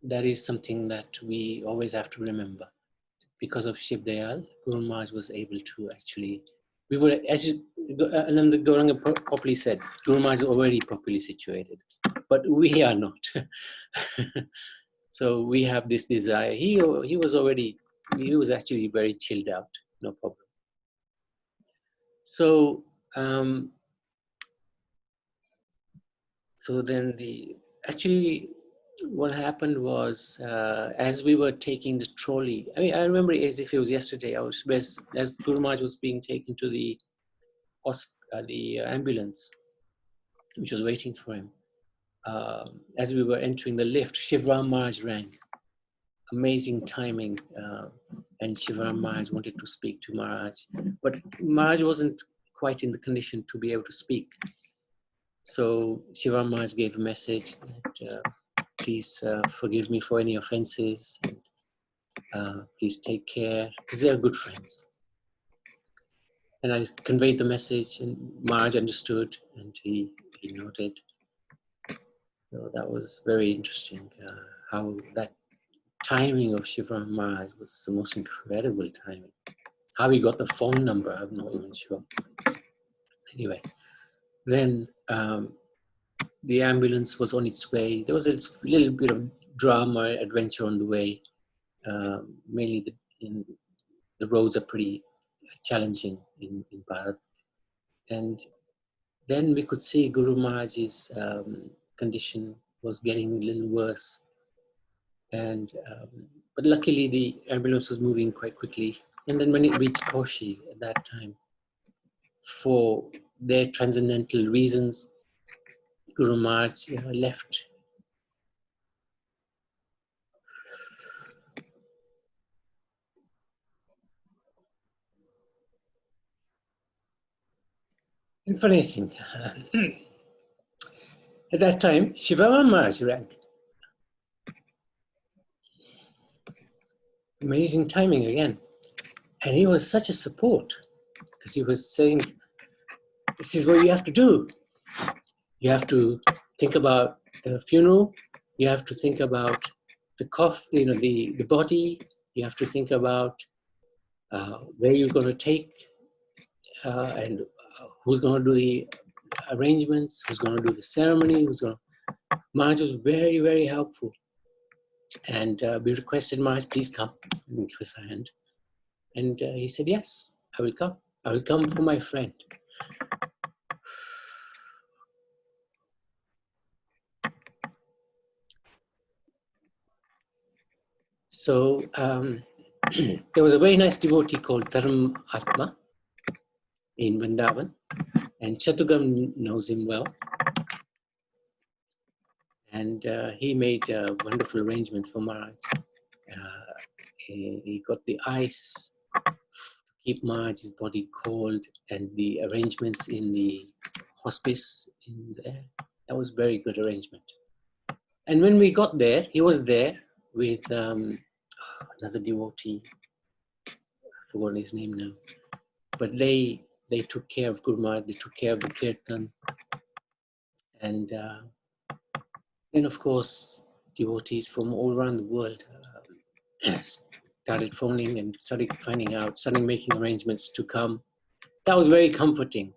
that is something that we always have to remember. Because of Shivdayal, Guru Maharaj was able to actually, we were, as Ananda Gauranga properly said, Guru Maharaj is already properly situated, but we are not. So we have this desire. He was actually very chilled out, no problem. So, so then actually what happened was, as we were taking the trolley, I remember as if it was yesterday, as Guru Maharaj was being taken to the ambulance, which was waiting for him. As we were entering the lift, Shivram Maharaj rang. Amazing timing. And Shivram Maharaj wanted to speak to Maharaj, but Maharaj wasn't quite in the condition to be able to speak. So Shivram Maharaj gave a message that please forgive me for any offenses, and please take care, because they are good friends. And I conveyed the message, and Maharaj understood, and he noted. So that was very interesting, how that timing of Shivram Maharaj was the most incredible timing. How he got the phone number, I'm not even sure. Anyway, then the ambulance was on its way. There was a little bit of drama, adventure on the way. Mainly the roads are pretty challenging in Bharat. And then we could see Guru Maharaj's condition was getting a little worse. And but luckily the ambulance was moving quite quickly. And then when it reached Koshi at that time, for their transcendental reasons, Guru Maharaj left. And funny thing, At that time, Shivaram Maharaj ran. Amazing timing again. And he was such a support because he was saying, this is what you have to do. You have to think about the funeral. You have to think about the the body. You have to think about where you're going to take and who's going to do the arrangements, who's going to do the ceremony, Maharaj was very, very helpful. And we requested Maharaj, please come and give us a hand. And he said, yes, I will come. I will come for my friend. So there was a very nice devotee called Dharam Atma in Vrindavan, and Chatugam knows him well. And he made wonderful arrangements for Maharaj. He got the ice to keep Maharaj's body cold, and the arrangements in the hospice in there. That was very good arrangement. And when we got there, he was there with another devotee. I forgot his name now. But they took care of Guru Maharaj, they took care of the kirtan. And then, of course, devotees from all around the world started phoning and started making arrangements to come. That was very comforting.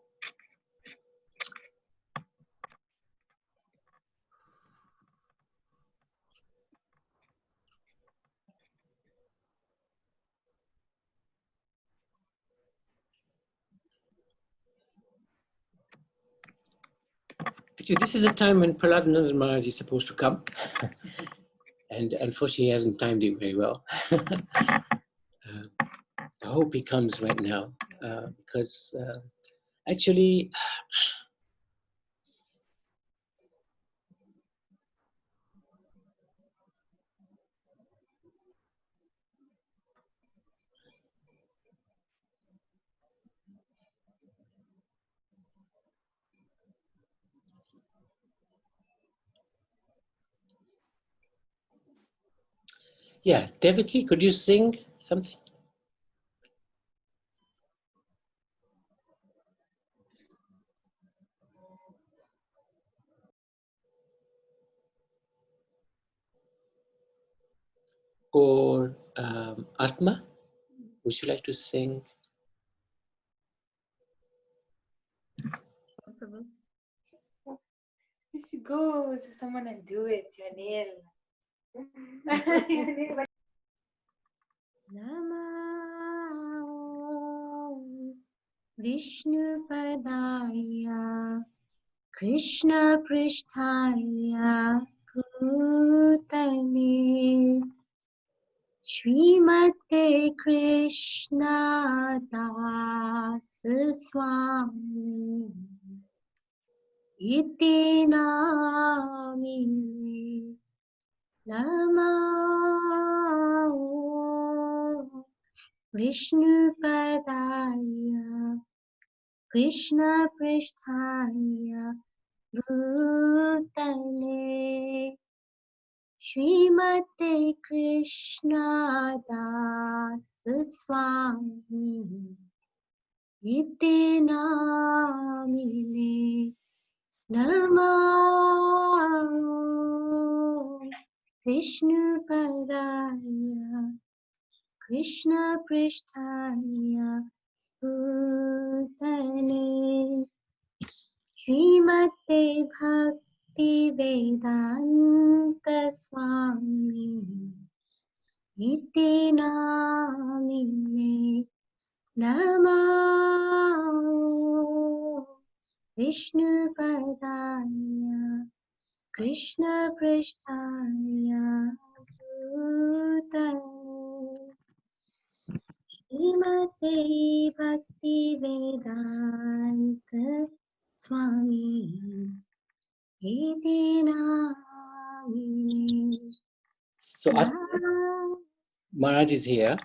Actually, this is the time when Prahlad Maharaj is supposed to come. And unfortunately, he hasn't timed it very well. I hope he comes right now because actually, yeah, Devaki, could you sing something? Or Atma, would you like to sing? You should go to someone and do it, Janil. Namo Vishnu Padaya Krishna Pristhaya Bhutale Srimate Krishna Das Swami Iti Namine Namo Vishnu Padaya Krishna Pristhaya Bhutale Srimate Krishna Das Swami Iti Namine Namo Vishnu Padaya Krishna Pristhaya Bhutale Srimate Bhakti Vedanta Swami Iti Namine Namo Vishnu Padaya Krishna Pristhaya Bhutale Srimate Bhakti Vedanta Swami Iti Namine So Maharaj is here.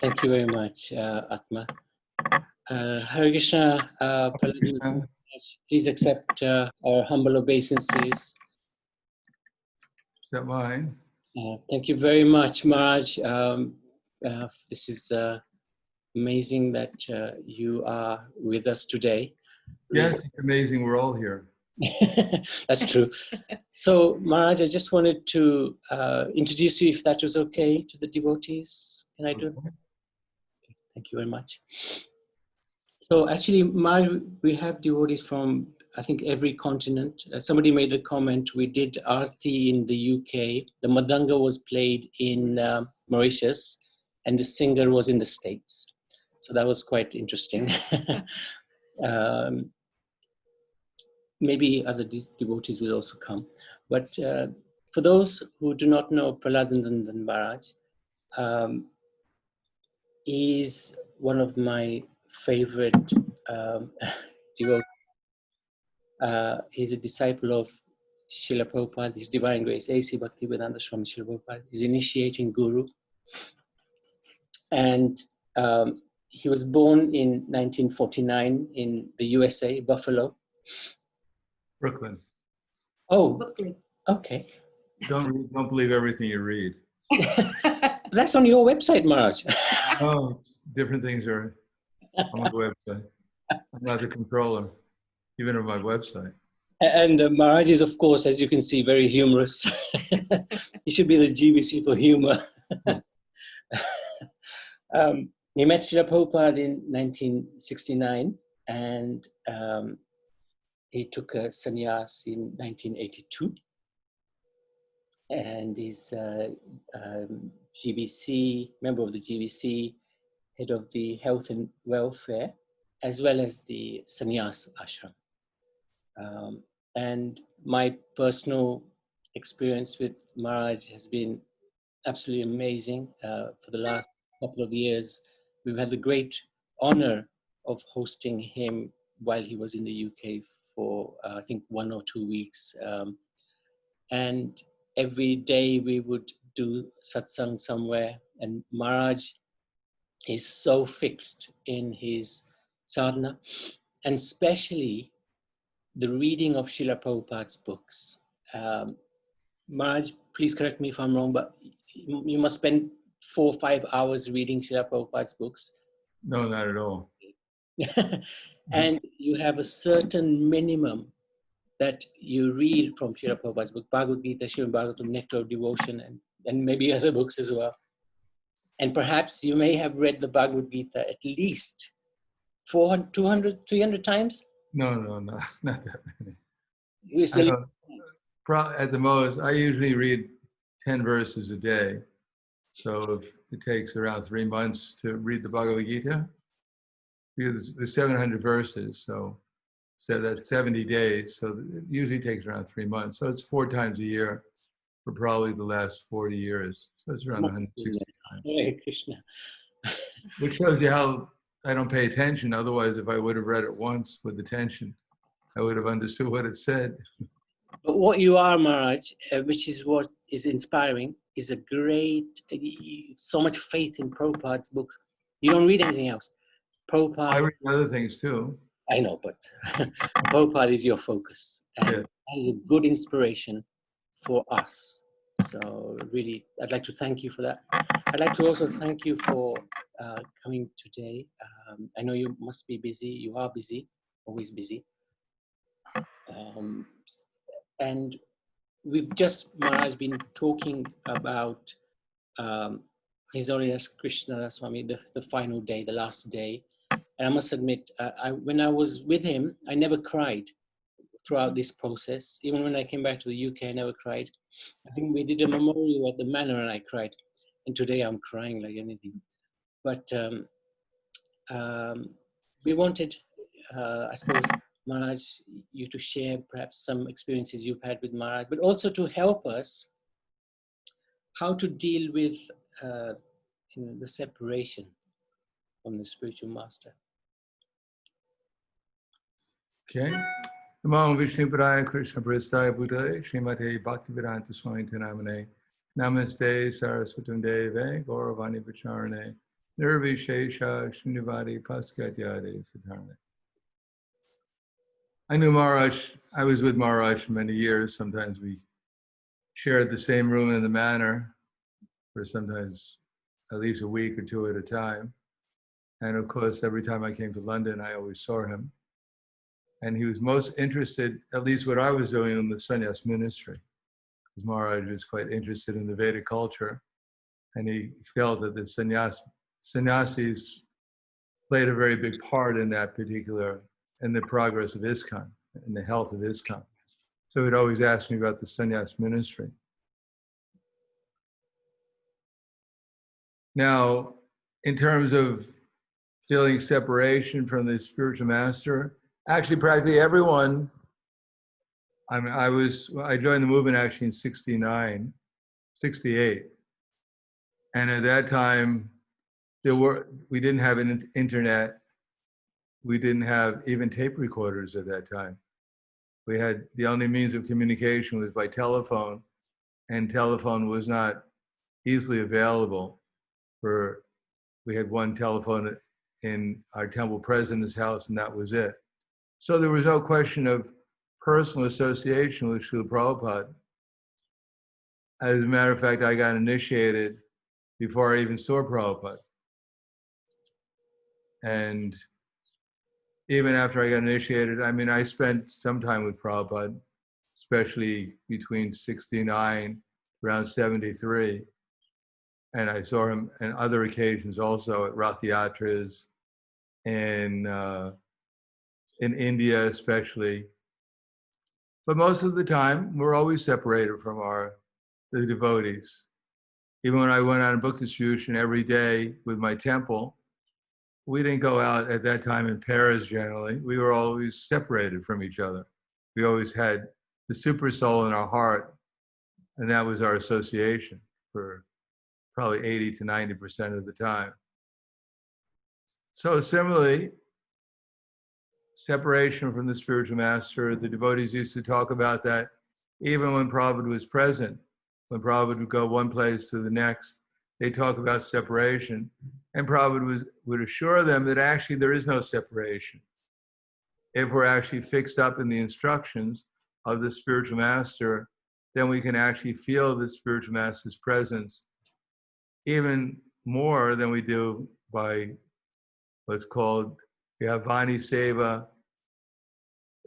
Thank you very much, Atma. Hare Krishna, Prahlad, Please accept our humble obeisances. Is that mine? Thank you very much, Maharaj. This is amazing that you are with us today. Yes, it's amazing. We're all here. That's true. So, Maharaj, I just wanted to introduce you, if that was okay, to the devotees. Can I do that? Thank you very much. So, actually, Maharaj, we have devotees from, I think, every continent. Somebody made the comment, we did Aarti in the UK. The Madanga was played in Mauritius, and the singer was in the States. So that was quite interesting. Maybe other devotees will also come. But for those who do not know Prahladanandan Maharaj, is one of my favorite devotees. He's a disciple of Srila Prabhupada, His Divine Grace, A.C. Bhaktivedanta Swami Srila Prabhupada. He's initiating guru. And he was born in 1949 in the USA, Buffalo. Brooklyn. Oh, okay. Don't believe everything you read. That's on your website, Maharaj. Oh, different things are on the website. I'm not the controller, even of my website. And Maharaj is, of course, as you can see, very humorous. He should be the GBC for humor. He met Srila Prabhupada in 1969, and he took a sannyas in 1982. And he's GBC, member of the GBC, head of the health and welfare, as well as the sannyas ashram. And my personal experience with Maharaj has been absolutely amazing. For the last couple of years, we've had the great honor of hosting him while he was in the UK for, I think, 1 or 2 weeks. And every day we would do satsang somewhere, and Maharaj is so fixed in his sadhana, and especially the reading of Srila Prabhupada's books. Maharaj, please correct me if I'm wrong, but you must spend 4 or 5 hours reading Srila Prabhupada's books. No, not at all. And you have a certain minimum that you read from Srila Prabhupada's book, Bhagavad Gita, Srimad Bhagavatam, Nectar of Devotion, and maybe other books as well. And perhaps you may have read the Bhagavad Gita at least 400, 200, 300 times? No, not that many. At the most, I usually read 10 verses a day. So if it takes around 3 months to read the Bhagavad Gita, because there's 700 verses, so that's 70 days. So it usually takes around 3 months. So it's 4 times a year for probably the last 40 years. So it's around 160 times. Hare Krishna. Which shows you how I don't pay attention. Otherwise, if I would have read it once with attention, I would have understood what it said. But what you are, Maharaj, which is what is inspiring, is a great, so much faith in Prabhupada's books. You don't read anything else. Prabhupada. I read other things too. I know, but Prabhupada is your focus. And that is a good inspiration for us. So really, I'd like to thank you for that. I'd like to also thank you for coming today. I know you must be busy. You are busy, always busy. And we've just, Maharaj, been talking about His Holiness Krishna Swami, the final day, the last day. And I must admit, when I was with him, I never cried throughout this process. Even when I came back to the UK, I never cried. I think we did a memorial at the manor and I cried. And today I'm crying like anything. But we wanted, I suppose, Maharaj, you to share perhaps some experiences you've had with Maharaj, but also to help us how to deal with the separation from the spiritual master. Okay. Namo Vishnu Padaya Krishna Prasthaya Bhutale Srimate Bhaktivedanta Swami Namane Namaste Saraswatam Deve Gauravani Pacharane Nirvishesha Srinivadi Paskatyade Siddharne. I knew Maharaj. I was with Maharaj for many years. Sometimes we shared the same room in the manor for sometimes at least a week or two at a time. And of course, every time I came to London, I always saw him. And he was most interested, at least what I was doing, in the sannyas ministry. Because Maharaj was quite interested in the Vedic culture. And he felt that the sannyasis played a very big part in that particular, in the progress of ISKCON, in the health of ISKCON. So he'd always ask me about the sannyas ministry. Now, in terms of feeling separation from the spiritual master, actually practically everyone, I joined the movement actually in 68. And at that time, we didn't have an internet. We didn't have even tape recorders at that time. We had, the only means of communication was by telephone, and telephone was not easily available. We had one telephone in our temple president's house, and that was it. So there was no question of personal association with Srila Prabhupada. As a matter of fact, I got initiated before I even saw Prabhupada. And even after I got initiated, I mean, I spent some time with Prabhupada, especially between 69, around 73. And I saw him on other occasions also at Rath Yatras, in India especially. But most of the time, we're always separated from the devotees. Even when I went on book distribution every day with my temple, we didn't go out at that time in pairs generally. We were always separated from each other. We always had the super soul in our heart, and that was our association for probably 80 to 90% of the time. So similarly, separation from the spiritual master, the devotees used to talk about that even when Prabhupada was present. When Prabhupada would go one place to the next, they talk about separation. And Prabhupada would assure them that actually there is no separation. If we're actually fixed up in the instructions of the spiritual master, then we can actually feel the spiritual master's presence even more than we do by what's called the Vani Seva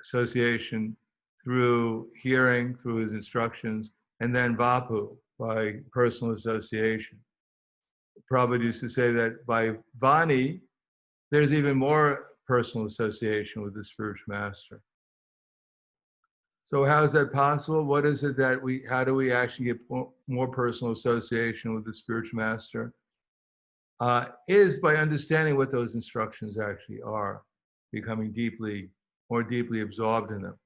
association, through hearing, through his instructions, and then Vapu, by personal association. Prabhupada used to say that by Vani, there's even more personal association with the spiritual master. So how is that possible? What is it that how do we actually get more personal association with the spiritual master? Is by understanding what those instructions actually are, becoming more deeply absorbed in them.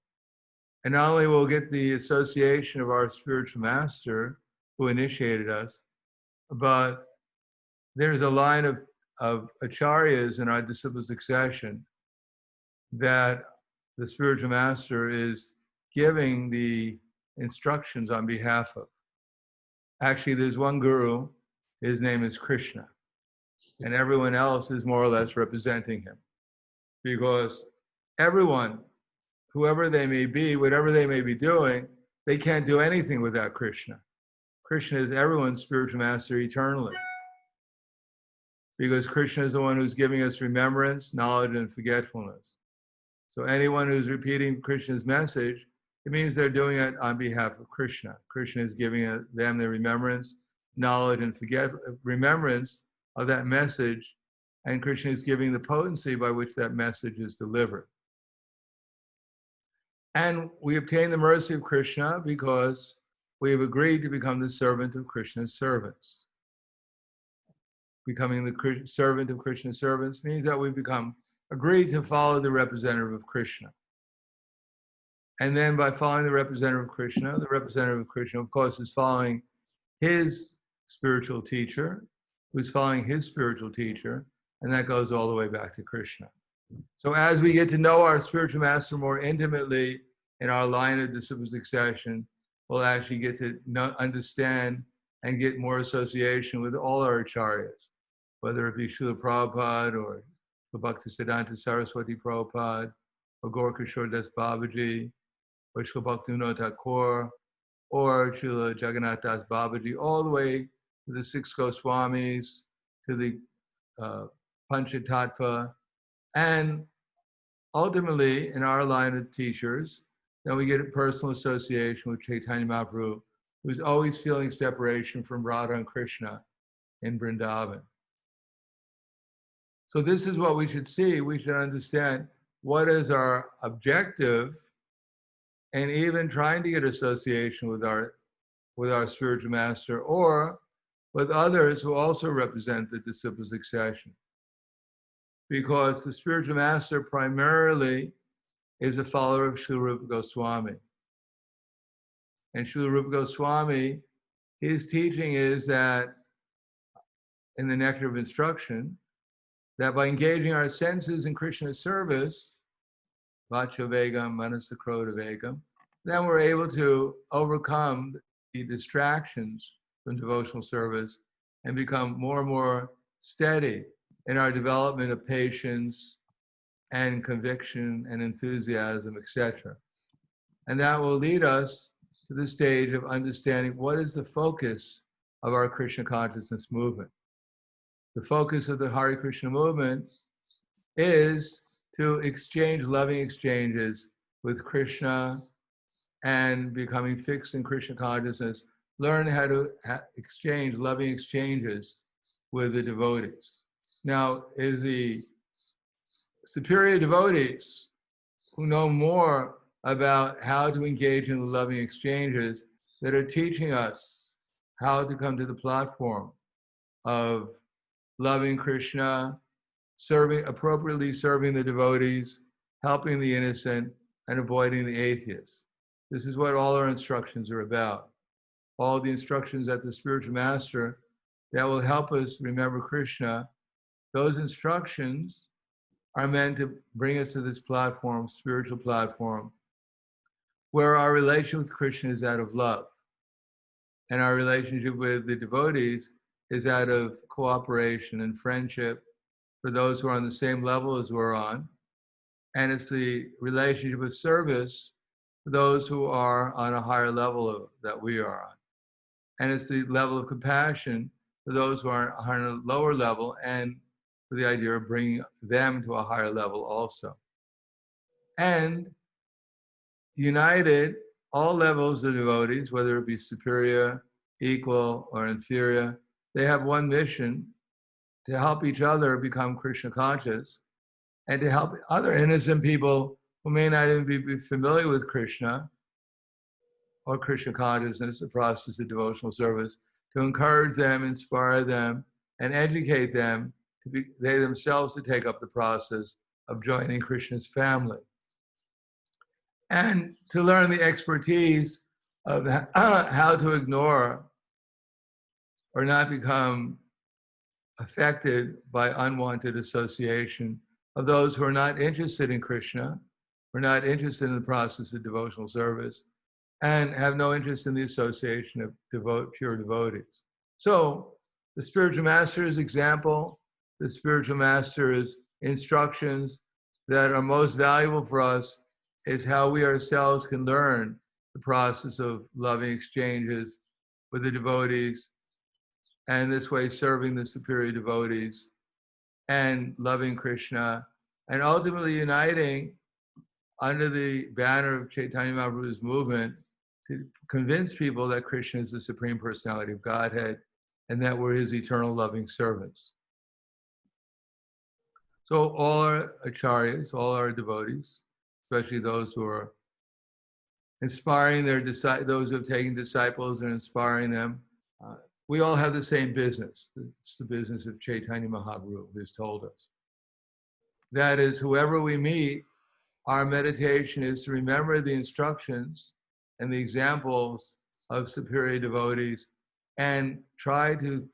And not only will we get the association of our spiritual master who initiated us, but there's a line of acharyas in our disciple succession that the spiritual master is giving the instructions on behalf of. Actually, there's one guru, his name is Krishna, and everyone else is more or less representing him. Because everyone, whoever they may be, whatever they may be doing, they can't do anything without Krishna. Krishna is everyone's spiritual master eternally. Because Krishna is the one who's giving us remembrance, knowledge, and forgetfulness. So anyone who's repeating Krishna's message, it means they're doing it on behalf of Krishna. Krishna is giving them the remembrance, knowledge, and remembrance of that message, and Krishna is giving the potency by which that message is delivered. And we obtain the mercy of Krishna because we have agreed to become the servant of Krishna's servants. Becoming the servant of Krishna's servants means that we become agreed to follow the representative of Krishna. And then by following the representative of Krishna, of course, is following his spiritual teacher, who's following his spiritual teacher, and that goes all the way back to Krishna. So as we get to know our spiritual master more intimately in our line of disciple succession, we'll actually get to understand and get more association with all our acharyas, whether it be Srila Prabhupada or Bhaktisiddhanta Saraswati Prabhupada, or Gaura Das Babaji, or Srila Bhaktivinoda Thakur, or Srila Jagannath Das Babaji, all the way to the 6 Goswamis, to the Panchatattva, and ultimately, in our line of teachers, then we get a personal association with Chaitanya Mahaprabhu, who's always feeling separation from Radha and Krishna in Vrindavan. So this is what we should see. We should understand what is our objective, and even trying to get association with our spiritual master, or with others who also represent the disciple succession. Because the spiritual master primarily is a follower of Srila Rupa Goswami. And Srila Rupa Goswami, his teaching is that, in the Nectar of Instruction, that by engaging our senses in Krishna's service, Vacha Vegam, Manasa Krodha Vegam, then we're able to overcome the distractions from devotional service and become more and more steady in our development of patience and conviction and enthusiasm, etc. And that will lead us to the stage of understanding what is the focus of our Krishna consciousness movement. The focus of the Hare Krishna movement is to exchange loving exchanges with Krishna and becoming fixed in Krishna consciousness, learn how to exchange loving exchanges with the devotees. Now, is the superior devotees who know more about how to engage in the loving exchanges that are teaching us how to come to the platform of loving Krishna, appropriately serving the devotees, helping the innocent, and avoiding the atheists. This is what all our instructions are about. All the instructions at the spiritual master that will help us remember Krishna, those instructions are meant to bring us to this platform, spiritual platform, where our relation with Krishna is out of love. And our relationship with the devotees is out of cooperation and friendship for those who are on the same level as we're on. And it's the relationship of service for those who are on a higher level that we are on. And it's the level of compassion for those who are on a lower level, and for the idea of bringing them to a higher level also. And united, all levels of devotees, whether it be superior, equal, or inferior, they have one mission: to help each other become Krishna conscious, and to help other innocent people who may not even be familiar with Krishna or Krishna consciousness, the process of devotional service, to encourage them, inspire them, and educate them they themselves to take up the process of joining Krishna's family. And to learn the expertise of how to ignore or not become affected by unwanted association of those who are not interested in Krishna, who are not interested in the process of devotional service, and have no interest in the association of pure devotees. So the spiritual master's example, the spiritual master's instructions that are most valuable for us is how we ourselves can learn the process of loving exchanges with the devotees, and this way serving the superior devotees and loving Krishna, and ultimately uniting under the banner of Chaitanya Mahaprabhu's movement to convince people that Krishna is the Supreme Personality of Godhead and that we're his eternal loving servants. So all our acharyas, all our devotees, especially those who are inspiring those who have taken disciples and inspiring them, we all have the same business. It's the business of Chaitanya Mahaprabhu, who has told us. That is, whoever we meet, our meditation is to remember the instructions and the examples of superior devotees, and try to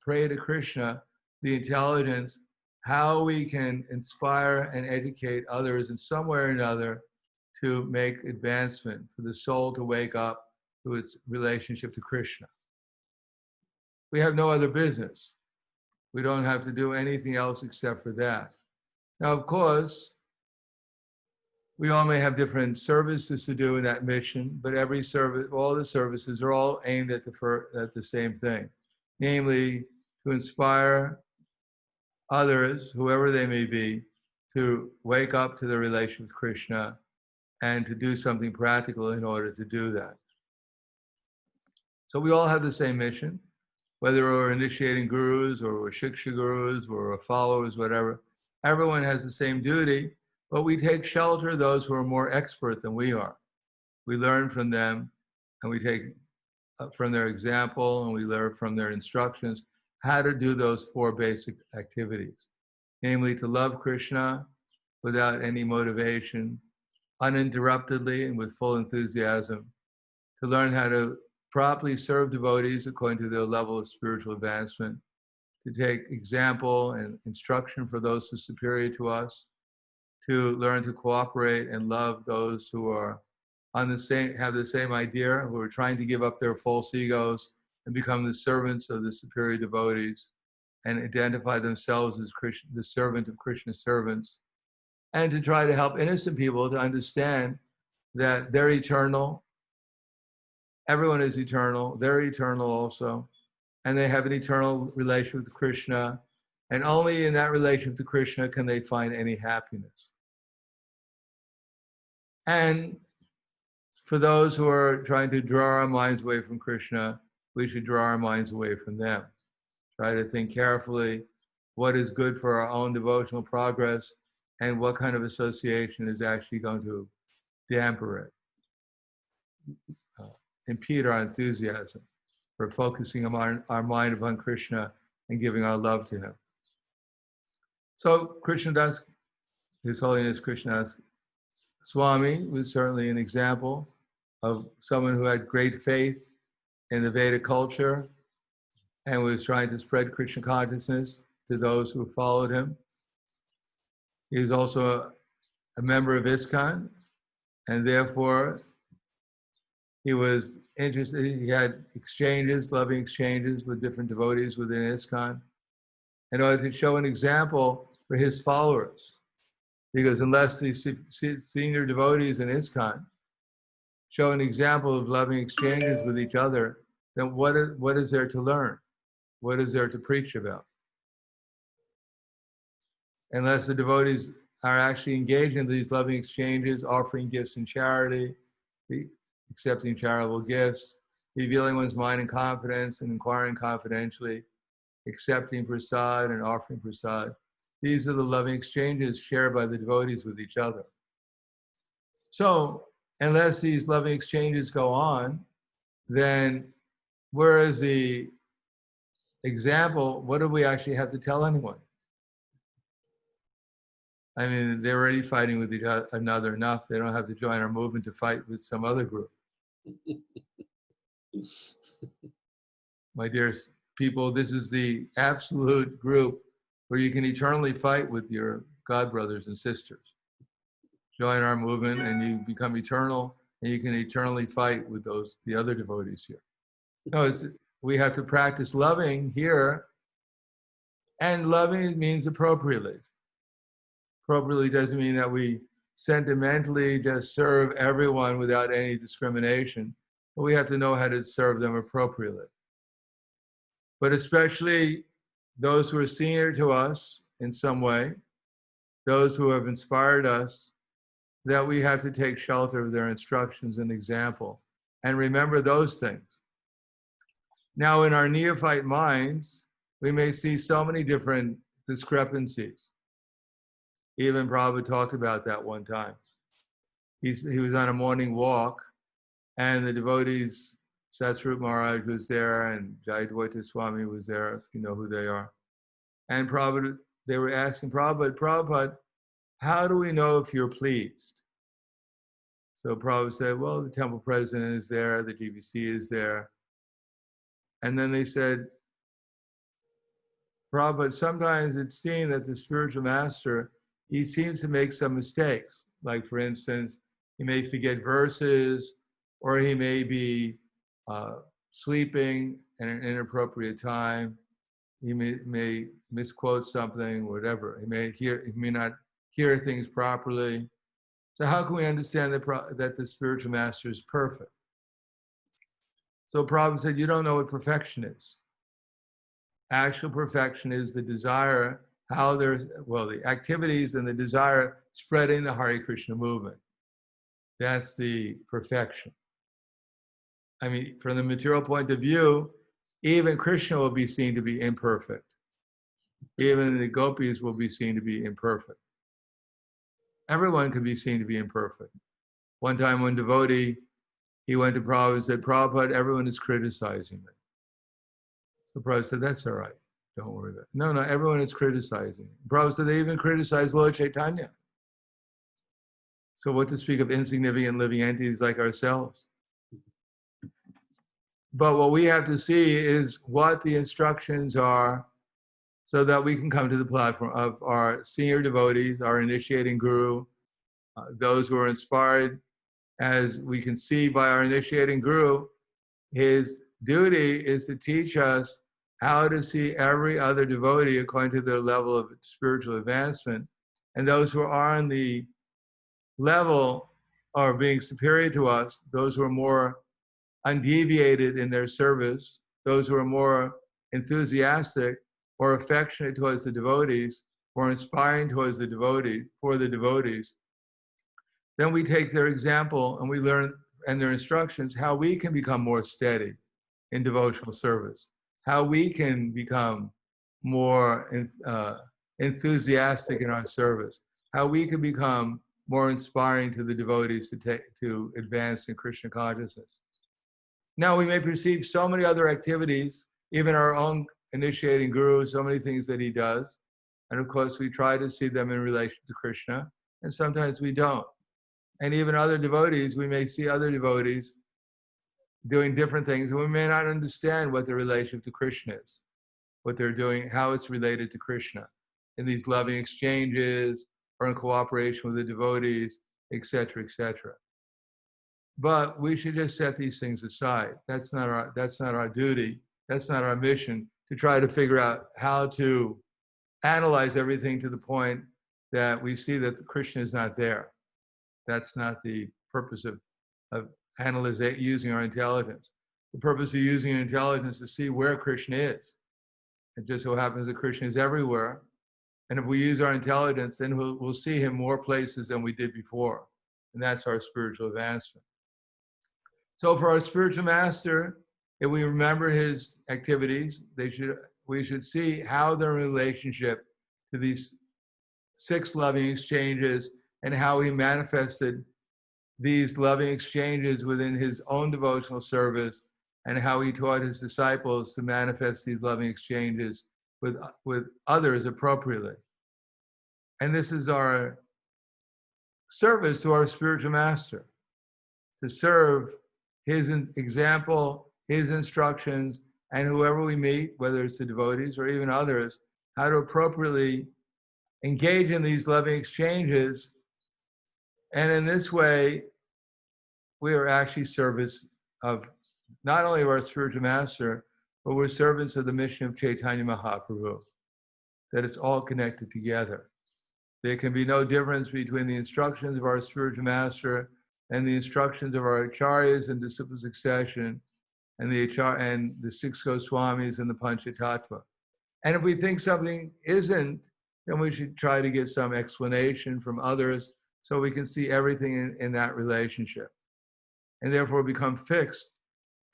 pray to Krishna, the intelligence, how we can inspire and educate others in some way or another to make advancement, for the soul to wake up to its relationship to Krishna. We have no other business. We don't have to do anything else except for that. Now, of course, We all may have different services to do in that mission, but every service, all the services are all aimed at the same thing, namely to inspire others, whoever they may be, to wake up to their relation with Krishna and to do something practical in order to do that. So we all have the same mission, whether we're initiating gurus or we're shiksha gurus or we're followers, whatever. Everyone has the same duty, but we take shelter of those who are more expert than we are. We learn from them, and we take from their example, and we learn from their instructions how to do those 4 basic activities, namely to love Krishna without any motivation, uninterruptedly and with full enthusiasm, to learn how to properly serve devotees according to their level of spiritual advancement, to take example and instruction for those who are superior to us, to learn to cooperate and love those who are on the same, have the same idea, who are trying to give up their false egos and become the servants of the superior devotees and identify themselves as Krishna, the servant of Krishna's servants, and to try to help innocent people to understand that they're eternal. Everyone is eternal. They're eternal also. And they have an eternal relation with Krishna. And only in that relation to Krishna can they find any happiness. And for those who are trying to draw our minds away from Krishna, we should draw our minds away from them. Try to think carefully what is good for our own devotional progress and what kind of association is actually going to dampen it, impede our enthusiasm for focusing our mind upon Krishna and giving our love to him. So Krishnadas, His Holiness Krishnadas Swami was certainly an example of someone who had great faith in the Vedic culture and was trying to spread Krishna consciousness to those who followed him. He was also a member of ISKCON, and therefore he was interested. He had exchanges, loving exchanges with different devotees within ISKCON in order to show an example for his followers. Because unless the senior devotees in ISKCON show an example of loving exchanges with each other, then what is there to learn? What is there to preach about? Unless the devotees are actually engaged in these loving exchanges, offering gifts in charity, accepting charitable gifts, revealing one's mind in confidence and inquiring confidentially, accepting prasad and offering prasad. These are the loving exchanges shared by the devotees with each other. So, unless these loving exchanges go on, then where is the example? What do we actually have to tell anyone? I mean, they're already fighting with each other enough. They don't have to join our movement to fight with some other group. My dear people, this is the absolute group where you can eternally fight with your God brothers and sisters. Join our movement and you become eternal, and you can eternally fight with the other devotees here. No, we have to practice loving here, and loving means appropriately. Appropriately doesn't mean that we sentimentally just serve everyone without any discrimination, but we have to know how to serve them appropriately. But especially those who are senior to us in some way, those who have inspired us, that we have to take shelter of their instructions and example and remember those things. Now, in our neophyte minds, we may see so many different discrepancies. Even Prabhupada talked about that one time. He was on a morning walk, and the devotees, Satsvarup Maharaj was there, and Jayadvaita Swami was there, if you know who they are. And Prabhupada, they were asking Prabhupada, how do we know if you're pleased? So Prabhupada said, well, the temple president is there, the GBC is there. And then they said, Prabhupada, sometimes it's seen that the spiritual master, he seems to make some mistakes. Like, for instance, he may forget verses, or he may be sleeping at an inappropriate time. He may misquote something, whatever. He may not hear things properly. So how can we understand that the spiritual master is perfect? So Prabhupada said, you don't know what perfection is. Actual perfection is the desire, the activities and the desire spreading the Hare Krishna movement. That's the perfection. I mean, from the material point of view, even Krishna will be seen to be imperfect. Even the gopis will be seen to be imperfect. Everyone can be seen to be imperfect. One time, one devotee, he went to Prabhupada and said, Prabhupada, everyone is criticizing me. So Prabhupada said, that's all right. Don't worry about it. No, everyone is criticizing. Prabhupada said, they even criticize Lord Chaitanya. So what to speak of insignificant living entities like ourselves? But what we have to see is what the instructions are so that we can come to the platform of our senior devotees, our initiating guru, those who are inspired. As we can see by our initiating guru, his duty is to teach us how to see every other devotee according to their level of spiritual advancement. And those who are on the level of being superior to us, those who are more undeviated in their service, those who are more enthusiastic or affectionate towards the devotees, or inspiring towards the devotee, for the devotees, then we take their example and we learn and their instructions how we can become more steady in devotional service, how we can become more enthusiastic in our service, how we can become more inspiring to the devotees to advance in Krishna consciousness. Now, we may perceive so many other activities, even our own initiating guru, so many things that he does. And of course, we try to see them in relation to Krishna, and sometimes we don't. And even other devotees, we may see other devotees doing different things, and we may not understand what their relationship to Krishna is, what they're doing, how it's related to Krishna in these loving exchanges or in cooperation with the devotees, etc., etc. But we should just set these things aside. That's not our duty. That's not our mission, to try to figure out how to analyze everything to the point that we see that the Krishna is not there. That's not the purpose of using our intelligence. The purpose of using your intelligence is to see where Krishna is. It just so happens that Krishna is everywhere. And if we use our intelligence, then we'll see him more places than we did before. And that's our spiritual advancement. So for our spiritual master, if we remember his activities, we should see how their relationship to these 6 loving exchanges and how he manifested these loving exchanges within his own devotional service, and how he taught his disciples to manifest these loving exchanges with others appropriately. And this is our service to our spiritual master, to serve his example, his instructions, and whoever we meet, whether it's the devotees or even others, how to appropriately engage in these loving exchanges. And in this way, we are actually service of not only of our spiritual master, but we're servants of the mission of Chaitanya Mahaprabhu, that it's all connected together. There can be no difference between the instructions of our spiritual master and the instructions of our acharyas and disciple succession, and the 6 Goswamis and the Panchatattva. And if we think something isn't, then we should try to get some explanation from others so we can see everything in that relationship. And therefore become fixed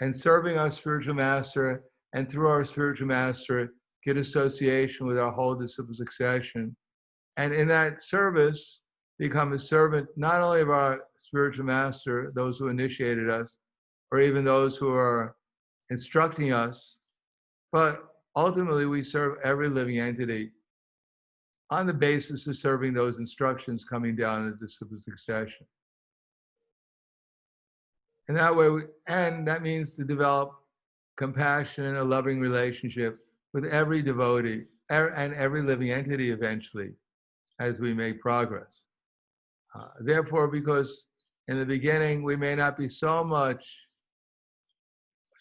and serving our spiritual master, and through our spiritual master, get association with our whole disciple succession. And in that service, become a servant not only of our spiritual master, those who initiated us, or even those who are instructing us, but ultimately we serve every living entity on the basis of serving those instructions coming down in the disciple succession. And that way, that means to develop compassion and a loving relationship with every devotee and every living entity eventually, as we make progress. Therefore, because in the beginning we may not be so much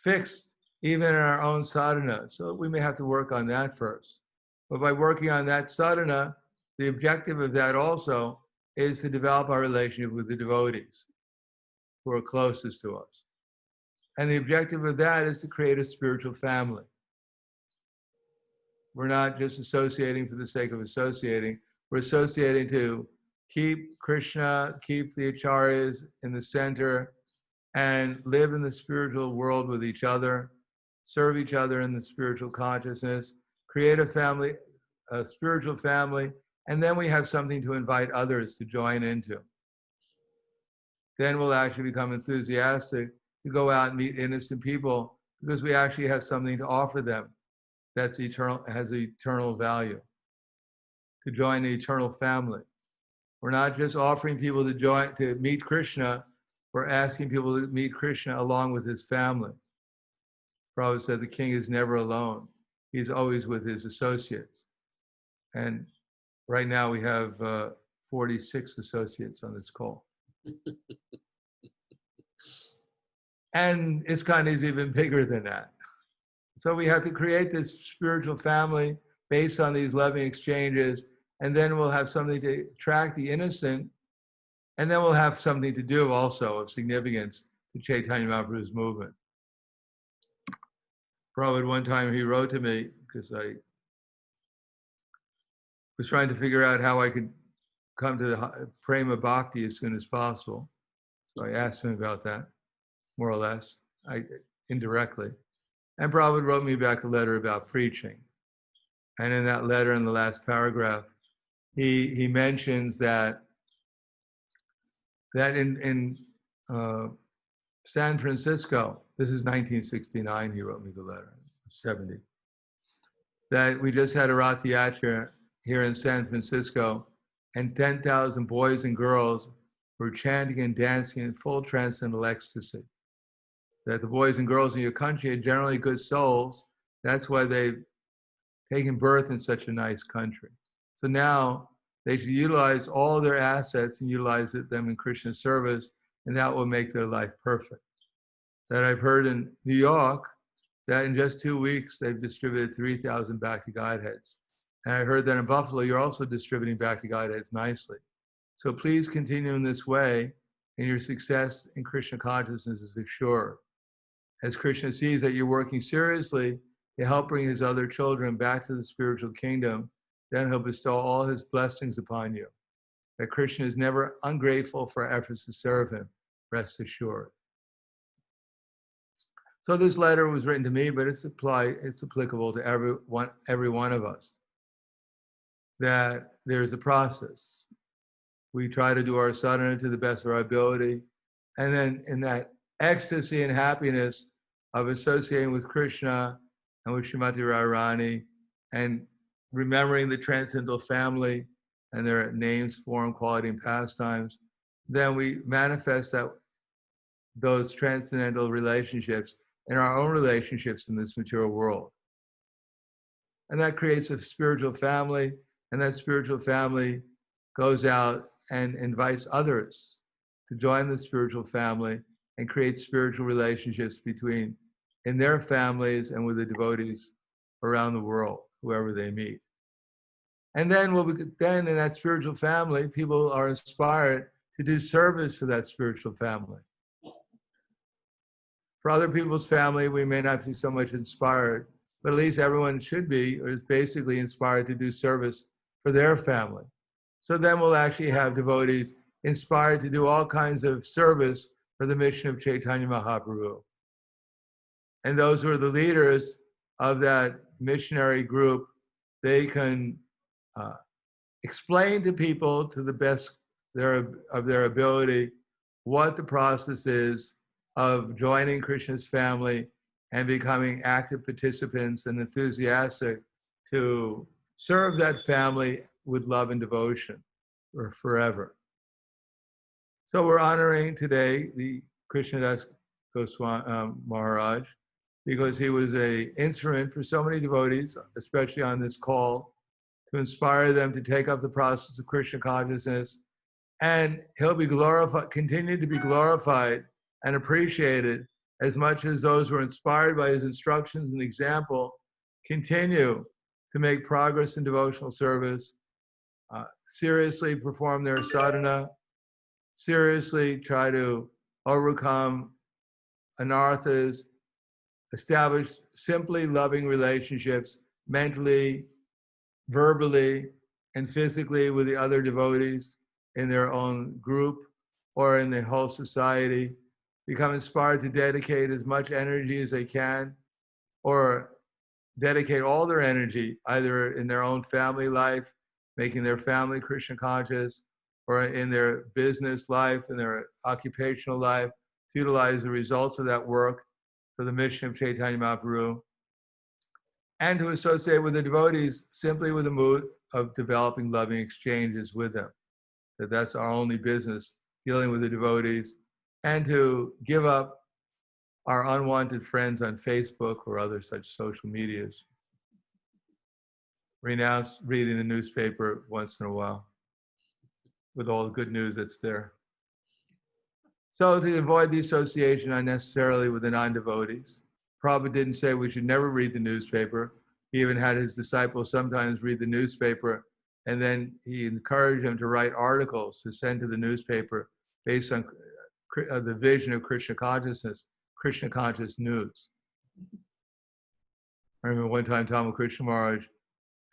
fixed even in our own sadhana, so we may have to work on that first. But by working on that sadhana, the objective of that also is to develop our relationship with the devotees who are closest to us. And the objective of that is to create a spiritual family. We're not just associating for the sake of associating. We're associating to keep Krishna, keep the acharyas in the center, and live in the spiritual world with each other, serve each other in the spiritual consciousness, create a family, a spiritual family, and then we have something to invite others to join into. Then we'll actually become enthusiastic to go out and meet innocent people because we actually have something to offer them that's eternal, has eternal value, to join the eternal family. We're not just offering people to join, to meet Krishna, we're asking people to meet Krishna along with his family. Prabhupada said the king is never alone. He's always with his associates. And right now we have 46 associates on this call. And ISKCON is even bigger than that. So we have to create this spiritual family based on these loving exchanges, and then we'll have something to attract the innocent, and then we'll have something to do also of significance to Chaitanya Mahaprabhu's movement. Prabhupada, one time he wrote to me, because I was trying to figure out how I could come to the Prema Bhakti as soon as possible. So I asked him about that, more or less, indirectly. And Prabhupada wrote me back a letter about preaching. And in that letter, in the last paragraph, he mentions that in San Francisco, this is 1969, he wrote me the letter, 70, that we just had a Rath Yatra here in San Francisco, and 10,000 boys and girls were chanting and dancing in full transcendental ecstasy. That the boys and girls in your country are generally good souls. That's why they've taken birth in such a nice country. So now they should utilize all their assets and utilize them in Krishna's service, and that will make their life perfect. That I've heard in New York, that in just 2 weeks, they've distributed 3,000 Bhakti Guideheads. And I heard that in Buffalo, you're also distributing Bhakti Guideheads nicely. So please continue in this way, and your success in Krishna consciousness is assured. As Krishna sees that you're working seriously to help bring his other children back to the spiritual kingdom, then he'll bestow all his blessings upon you. That Krishna is never ungrateful for efforts to serve him, rest assured. So this letter was written to me, but it's applicable to every one of us. That there's a process. We try to do our sadhana to the best of our ability, and then in that ecstasy and happiness of associating with Krishna and with Srimati Radharani and remembering the transcendental family and their names, form, quality, and pastimes, then we manifest those transcendental relationships in our own relationships in this material world. And that creates a spiritual family, and that spiritual family goes out and invites others to join the spiritual family and create spiritual relationships in their families and with the devotees around the world, whoever they meet. And then in that spiritual family, people are inspired to do service to that spiritual family. For other people's family, we may not be so much inspired, but at least everyone should be, or is basically inspired to do service for their family. So then we'll actually have devotees inspired to do all kinds of service for the mission of Chaitanya Mahaprabhu. And those who are the leaders of that missionary group, they can explain to people to the best of their ability what the process is of joining Krishna's family and becoming active participants and enthusiastic to serve that family with love and devotion or forever. So we're honoring today the Krishnadas Goswami Maharaj, because he was an instrument for so many devotees, especially on this call, to inspire them to take up the process of Krishna consciousness. And he'll be glorified, continue to be glorified and appreciated as much as those who are inspired by his instructions and example continue to make progress in devotional service seriously perform their sadhana, seriously try to overcome anarthas, establish simply loving relationships mentally, verbally, and physically with the other devotees in their own group or in the whole society, become inspired to dedicate as much energy as they can, or dedicate all their energy either in their own family life, making their family Krishna conscious, or in their business life, in their occupational life, to utilize the results of that work for the mission of Chaitanya Mahaprabhu, and to associate with the devotees simply with the mood of developing loving exchanges with them. That's our only business, dealing with the devotees, and to give up our unwanted friends on Facebook or other such social medias. Renounce reading the newspaper once in a while with all the good news that's there. So to avoid the association unnecessarily with the non-devotees, Prabhupada didn't say we should never read the newspaper. He even had his disciples sometimes read the newspaper, and then he encouraged them to write articles to send to the newspaper based on the vision of Krishna consciousness, Krishna conscious news. I remember one time Tamal Krishna Maharaj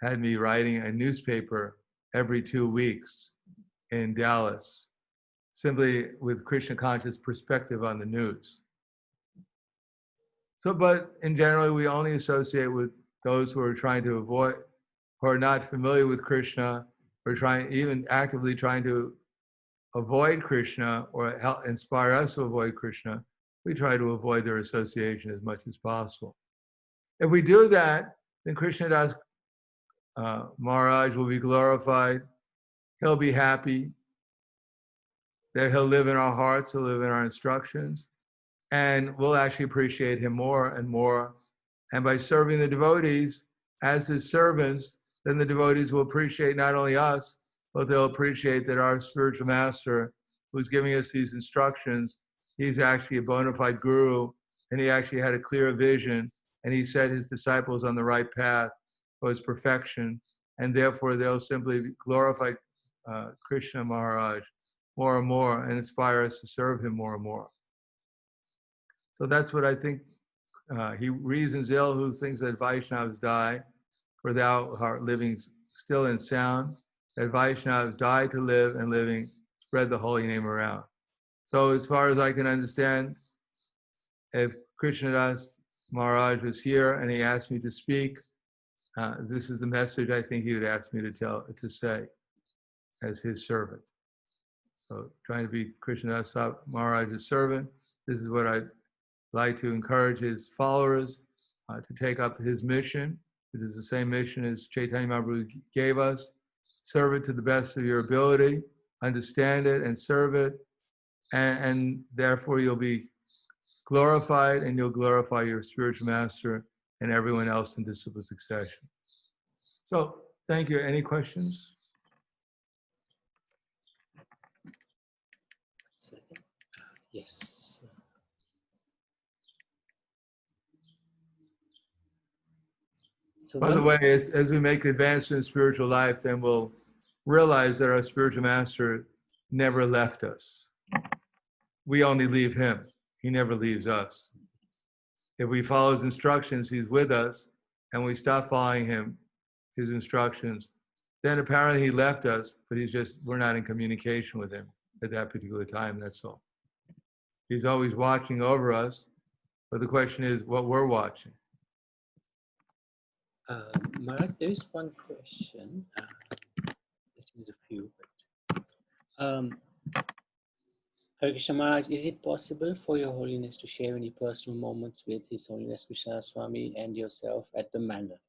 had me writing a newspaper every 2 weeks in Dallas, simply with Krishna conscious perspective on the news. So, but in general, we only associate with those who are trying to avoid, who are not familiar with Krishna, or even actively trying to avoid Krishna or help inspire us to avoid Krishna. We try to avoid their association as much as possible. If we do that, then Krishna Das Maharaj will be glorified. He'll be happy that he'll live in our hearts, he'll live in our instructions, and we'll actually appreciate him more and more. And by serving the devotees as his servants, then the devotees will appreciate not only us, but they'll appreciate that our spiritual master, who's giving us these instructions, he's actually a bona fide guru, and he actually had a clear vision, and he set his disciples on the right path towards perfection, and therefore they'll simply glorify Krishna Maharaj more and more and inspire us to serve him more and more. So that's what I think. He reasons ill who thinks that Vaishnavas die, for thou art living still in sound, that Vaishnavas die to live, and living spread the holy name around. So as far as I can understand, if Krishnadas Maharaj was here and he asked me to speak, this is the message I think he would ask me to say as his servant. So trying to be Krishnadas Maharaj's servant, this is what I'd like to encourage his followers to take up his mission. It is the same mission as Chaitanya Mahaprabhu gave us. Serve it to the best of your ability, understand it and serve it, and therefore you'll be glorified, and you'll glorify your spiritual master and everyone else in disciple succession. So thank you. Any questions? Yes. So By the way, as we make advancement in spiritual life, then we'll realize that our spiritual master never left us. We only leave him. He never leaves us. If we follow his instructions, he's with us, and we stop following his instructions, then apparently he left us, but we're not in communication with him at that particular time, that's all. He's always watching over us, but the question is what we're watching. Maharaj, there is one question. There's a few. Hare Krishna Maharaj, is it possible for Your Holiness to share any personal moments with His Holiness Krishna Swami and yourself at the manor?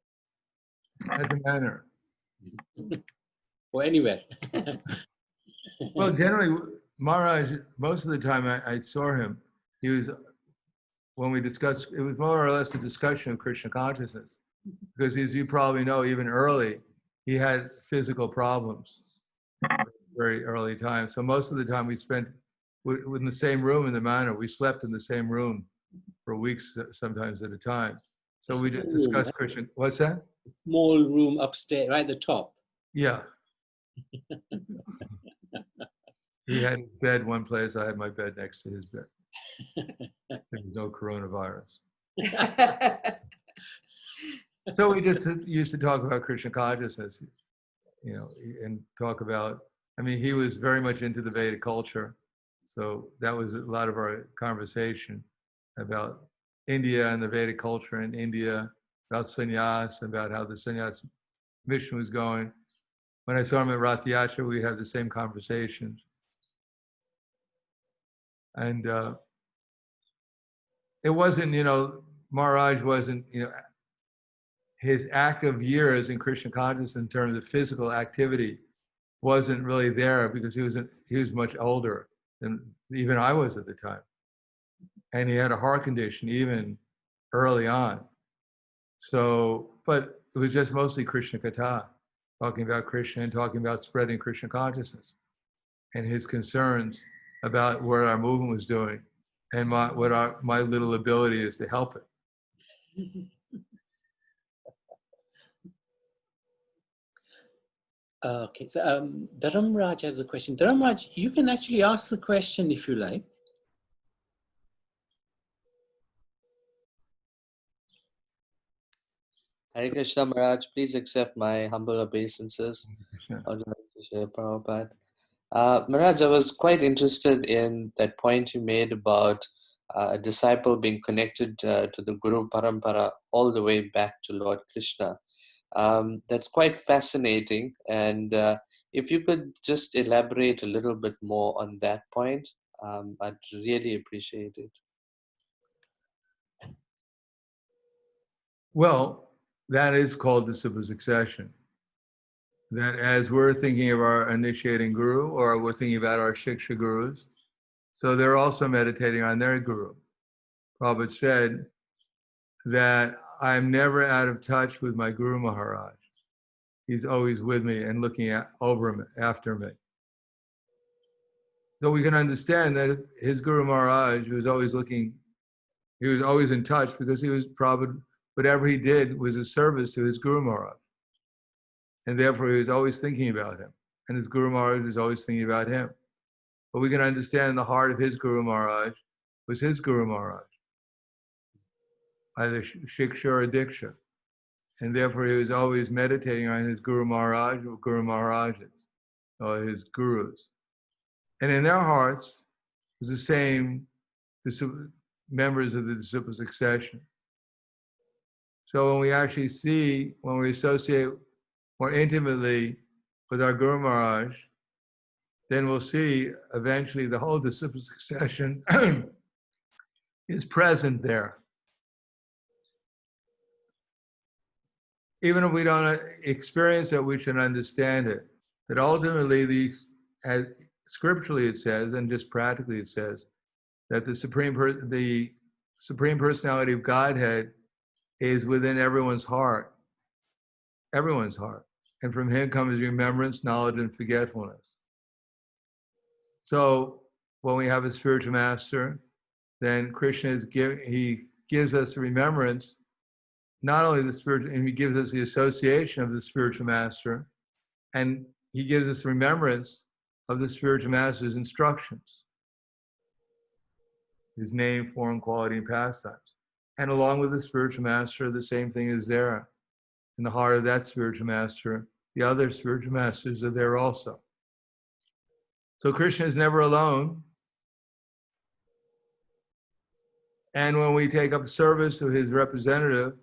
At the manor? Or anywhere? Well, generally, Maharaj, most of the time I saw him, when we discussed, it was more or less a discussion of Krishna consciousness. Because as you probably know, even early, he had physical problems, very early time. So most of the time we spent in the same room in the manor. We slept in the same room for weeks, sometimes at a time. So we discussed Krishna. What's that? Small room upstairs, right at the top. Yeah. He had his bed one place, I had my bed next to his bed. There was no coronavirus. So we just used to talk about Krishna consciousness, you know, and talk about, I mean, he was very much into the Vedic culture. So that was a lot of our conversation about India and the Vedic culture in India, about sannyas, about how the sannyas mission was going. When I saw him at Rath Yatra, we had the same conversations. And it wasn't, you know, Maharaj wasn't, you know, his active years in Krishna consciousness in terms of physical activity wasn't really there because he was much older than even I was at the time. And he had a heart condition even early on. So, but it was just mostly Krishna Katha, talking about Krishna and talking about spreading Krishna consciousness and his concerns about what our movement was doing and my little ability is to help it. Okay, so Dharamraj has a question. Dharamraj, you can actually ask the question if you like. Hare Krishna Maharaj, please accept my humble obeisances. I would like to share Prabhupada. Maharaj, I was quite interested in that point you made about a disciple being connected to the Guru Parampara all the way back to Lord Krishna. That's quite fascinating. And if you could just elaborate a little bit more on that point, I'd really appreciate it. Well, that is called disciple succession. That as we're thinking of our initiating guru, or we're thinking about our shiksha gurus, so they're also meditating on their guru. Prabhupada said that I'm never out of touch with my Guru Maharaj. He's always with me and looking over me, after me. So we can understand that his Guru Maharaj was always looking, he was always in touch because he was Prabhupada, whatever he did was a service to his Guru Maharaj. And therefore he was always thinking about him. And his Guru Maharaj was always thinking about him. But we can understand the heart of his Guru Maharaj was his Guru Maharaj, either Shiksha or Diksha. And therefore he was always meditating on his Guru Maharaj or Guru Maharajas, or his gurus. And in their hearts was the same members of the disciple succession. So when we actually see, when we associate more intimately with our Guru Maharaj, then we'll see eventually the whole disciple succession is present there. Even if we don't experience it, we should understand it. That ultimately, as scripturally it says, and just practically it says, that the Supreme Personality of Godhead is within everyone's heart. Everyone's heart. And from him comes remembrance, knowledge, and forgetfulness. So when we have a spiritual master, then Krishna he gives us remembrance, not only the spiritual, and he gives us the association of the spiritual master, and he gives us remembrance of the spiritual master's instructions, his name, form, quality, and pastimes. And along with the spiritual master, the same thing is there. In the heart of that spiritual master, the other spiritual masters are there also. So Krishna is never alone. And when we take up service to his representative,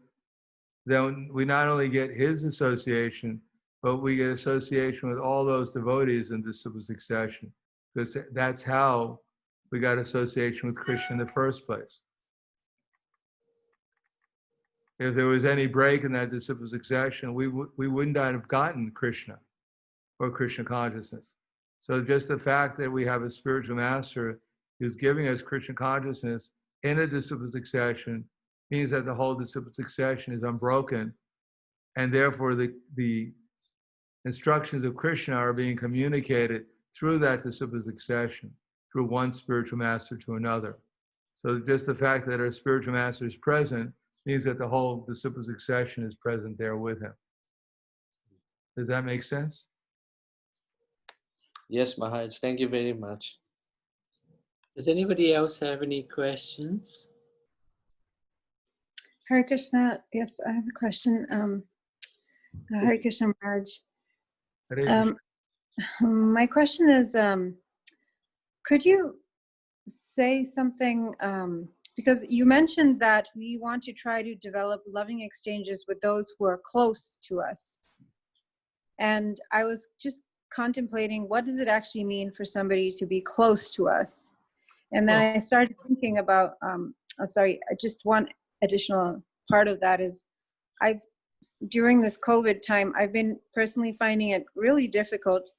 then we not only get his association, but we get association with all those devotees in disciple succession. Because that's how we got association with Krishna in the first place. If there was any break in that disciple succession, we would not have gotten Krishna or Krishna consciousness. So just the fact that we have a spiritual master who's giving us Krishna consciousness in a disciple succession means that the whole disciple succession is unbroken, and therefore the instructions of Krishna are being communicated through that disciple succession, through one spiritual master to another. So just the fact that our spiritual master is present means that the whole disciple succession is present there with him. Does that make sense? Yes, Maharaj. Thank you very much. Does anybody else have any questions? Hare Krishna. Yes, I have a question. Hare Krishna Maharaj. My question is, could you say something, because you mentioned that we want to try to develop loving exchanges with those who are close to us. And I was just contemplating, what does it actually mean for somebody to be close to us? And then I started thinking about, just one additional part of that is, during this COVID time, I've been personally finding it really difficult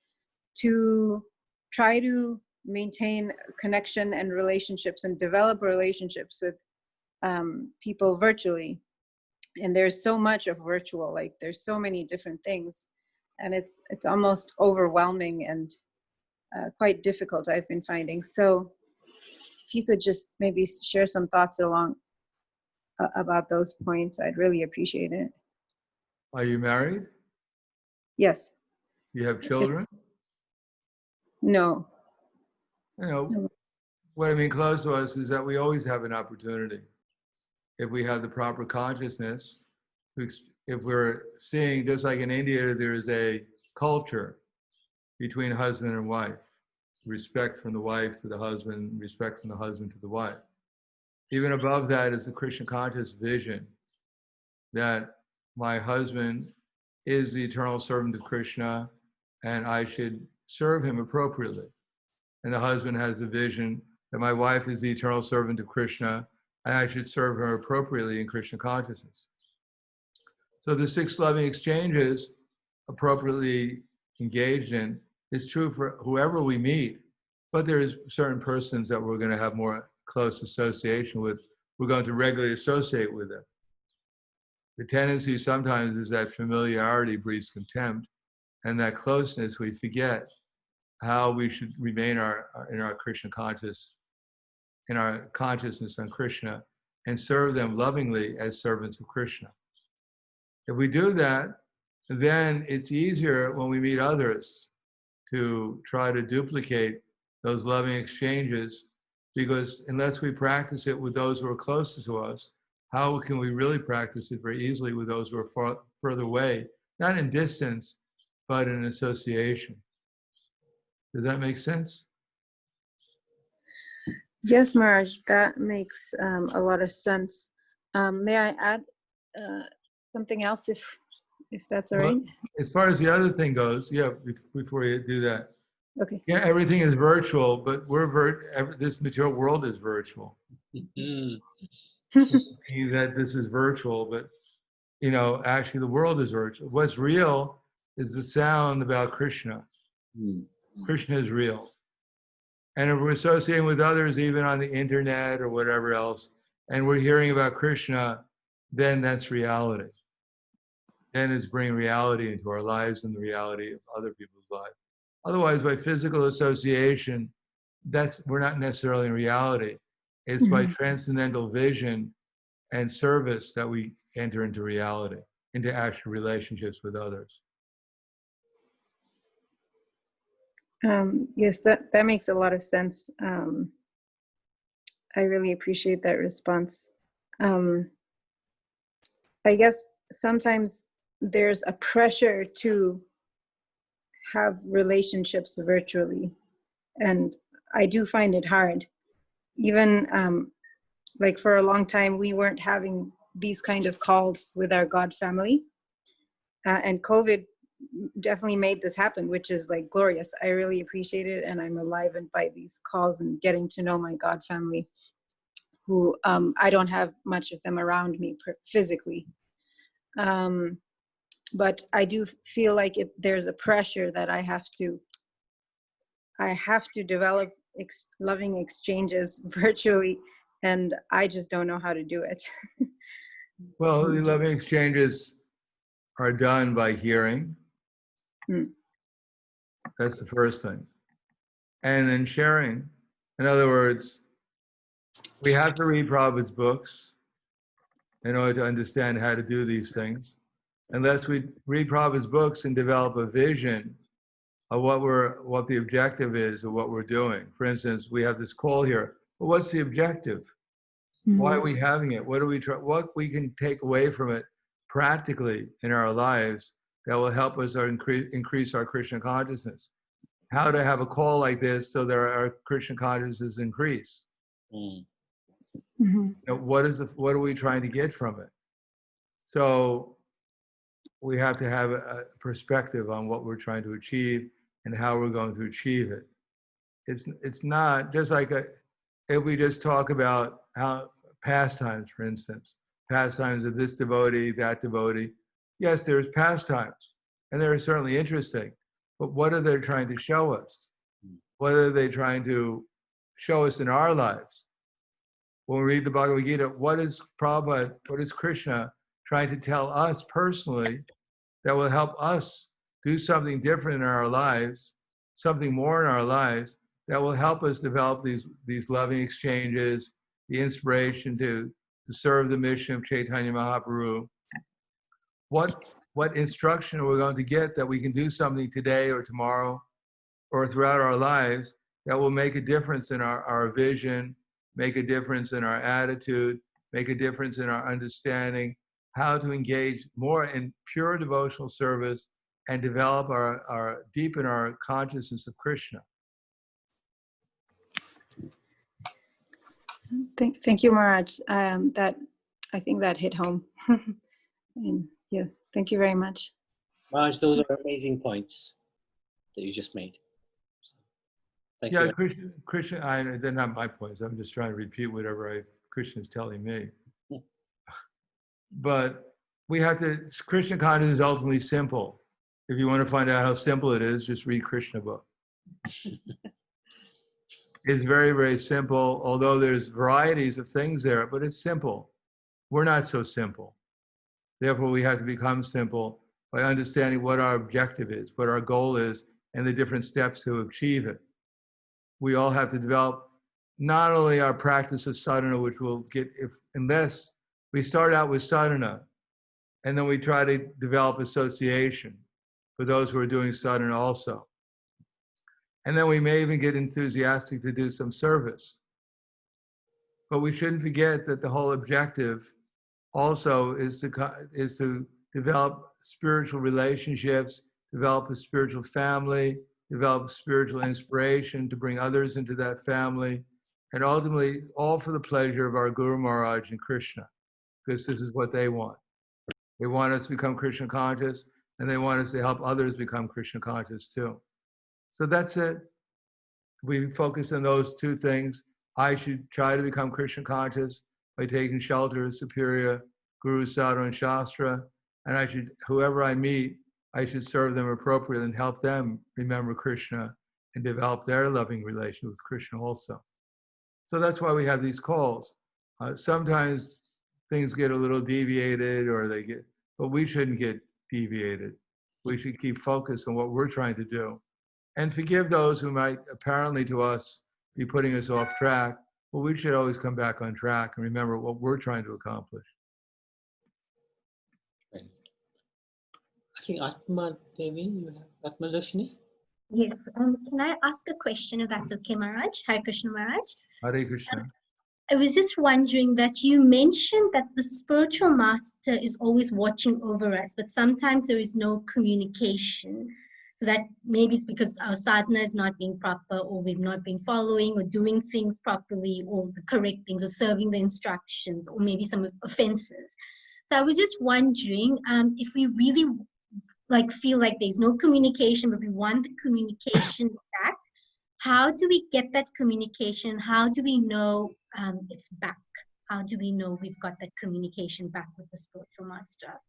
to try to maintain connection and relationships and develop relationships with people virtually. And there's so much of virtual, like there's so many different things, and it's almost overwhelming and quite difficult, I've been finding. So if you could just maybe share some thoughts about those points, I'd really appreciate it. Are you married? Yes. You have children? No. You know, what I mean close to us is that we always have an opportunity. If we have the proper consciousness, if we're seeing, just like in India, there is a culture between husband and wife, respect from the wife to the husband, respect from the husband to the wife. Even above that is the Krishna conscious vision that my husband is the eternal servant of Krishna and I should serve him appropriately. And the husband has the vision that my wife is the eternal servant of Krishna and I should serve her appropriately in Krishna consciousness. So the 6 loving exchanges appropriately engaged in is true for whoever we meet, but there's certain persons that we're going to have more close association with. We're going to regularly associate with them. The tendency sometimes is that familiarity breeds contempt, and that closeness, we forget how we should remain in our Krishna consciousness on Krishna, and serve them lovingly as servants of Krishna. If we do that, then it's easier when we meet others to try to duplicate those loving exchanges, because unless we practice it with those who are closest to us, how can we really practice it very easily with those who are further away, not in distance, but in association? Does that make sense? Yes, Maharaj, that makes a lot of sense. May I add something else, if that's all right? Well, as far as the other thing goes, yeah, before you do that. Okay. Yeah, everything is virtual, but this material world is virtual. That this is virtual, but actually the world is virtual. What's real is the sound about Krishna. Krishna is real. And if we're associating with others, even on the internet or whatever else, and we're hearing about Krishna, then that's reality. Then it's bringing reality into our lives and the reality of other people's lives. Otherwise, by physical association, we're not necessarily in reality. It's by transcendental vision and service that we enter into reality, into actual relationships with others. Yes, that makes a lot of sense. I really appreciate that response. I guess sometimes there's a pressure to have relationships virtually, and I do find it hard. Even like for a long time, we weren't having these kind of calls with our God family, and COVID definitely made this happen, which is like glorious. I really appreciate it, and I'm enlivened by these calls and getting to know my God family, who I don't have much of them around me physically. But I do feel like there's a pressure that I have to develop loving exchanges virtually, and I just don't know how to do it. Well, the loving exchanges are done by hearing. That's the first thing. And then sharing. In other words, we have to read Prabhupada's books in order to understand how to do these things. Unless we read Prabhupada's books and develop a vision of what the objective is of what we're doing. For instance, we have this call here. Well, what's the objective? Why are we having it? What we can take away from it practically in our lives that will help us increase our Krishna consciousness? How to have a call like this so that our Krishna consciousness increase? You know, what are we trying to get from it? So we have to have a perspective on what we're trying to achieve and how we're going to achieve it. It's not just like if we just talk about how pastimes, for instance, pastimes of this devotee, that devotee. Yes, there's pastimes, and they're certainly interesting, but what are they trying to show us? What are they trying to show us in our lives? When we read the Bhagavad Gita, what is Prabhupada, what is Krishna trying to tell us personally that will help us do something different in our lives, something more in our lives, that will help us develop these loving exchanges, the inspiration to serve the mission of Chaitanya Mahaprabhu. What instruction are we going to get that we can do something today or tomorrow or throughout our lives that will make a difference in our vision, make a difference in our attitude, make a difference in our understanding, how to engage more in pure devotional service and develop deepen our consciousness of Krishna. Thank you, Maharaj. I think that hit home. And yes, thank you very much. Maharaj, those are amazing points that you just made. So, thank you. Krishna, they're not my points. I'm just trying to repeat whatever Krishna's telling me. But we have to, Krishna consciousness is ultimately simple. If you want to find out how simple it is, just read Krishna book. It's very, very simple, although there's varieties of things there, but it's simple. We're not so simple. Therefore, we have to become simple by understanding what our objective is, what our goal is, and the different steps to achieve it. We all have to develop not only our practice of sadhana, which we'll get unless we start out with sadhana, and then we try to develop association for those who are doing sadhana also. And then we may even get enthusiastic to do some service. But we shouldn't forget that the whole objective also is to develop spiritual relationships, develop a spiritual family, develop spiritual inspiration to bring others into that family, and ultimately all for the pleasure of our Guru Maharaj and Krishna, because this is what they want. They want us to become Krishna conscious, and they want us to help others become Krishna conscious too. So that's it. We focus on those two things. I should try to become Krishna conscious by taking shelter of superior Guru, Sadhu, and Shastra. And whoever I meet, I should serve them appropriately and help them remember Krishna and develop their loving relation with Krishna also. So that's why we have these calls. Sometimes things get a little deviated but we shouldn't get deviated. We should keep focused on what we're trying to do and forgive those who might apparently to us be putting us off track. But we should always come back on track and remember what we're trying to accomplish. I think Atma Devi, you have Atma Darshini? Yes. Can I ask a question if that's okay, Maharaj? Hare Krishna, Maharaj. Hare Krishna. I was just wondering that you mentioned that the spiritual master is always watching over us, but sometimes there is no communication. So that maybe it's because our sadhana is not being proper, or we've not been following or doing things properly, or the correct things, or serving the instructions, or maybe some offenses. So I was just wondering if we really feel like there's no communication, but we want the communication back. How do we get that communication? How do we know it's back? How do we know we've got that communication back with the spiritual master?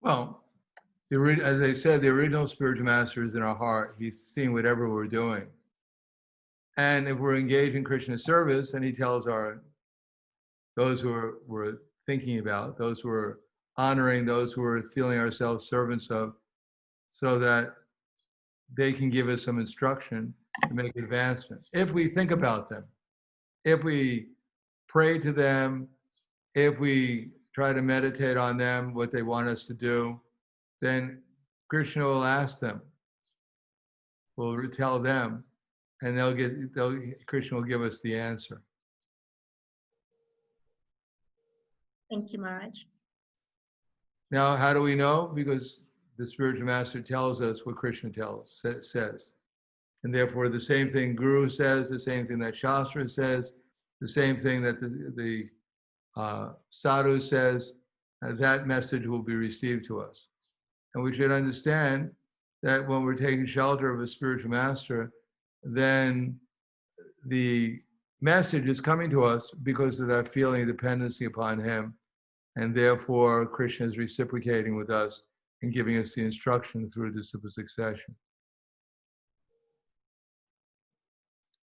Well, as I said, the original spiritual master is in our heart. He's seeing whatever we're doing. And if we're engaged in Krishna service, then he tells those who we're thinking about, those who are honoring, those who are feeling ourselves servants of, so that they can give us some instruction to make advancement. If we think about them, if we pray to them, if we try to meditate on them, what they want us to do, then Krishna will ask them, will tell them, and Krishna will give us the answer. Thank you, Maharaj. Now, how do we know? Because the spiritual master tells us what Krishna says. And therefore, the same thing Guru says, the same thing that Shastra says, the same thing that the sadhu says, that message will be received to us. And we should understand that when we're taking shelter of a spiritual master, then the message is coming to us because of that feeling of dependency upon him. And therefore, Krishna is reciprocating with us and giving us the instruction through disciple succession.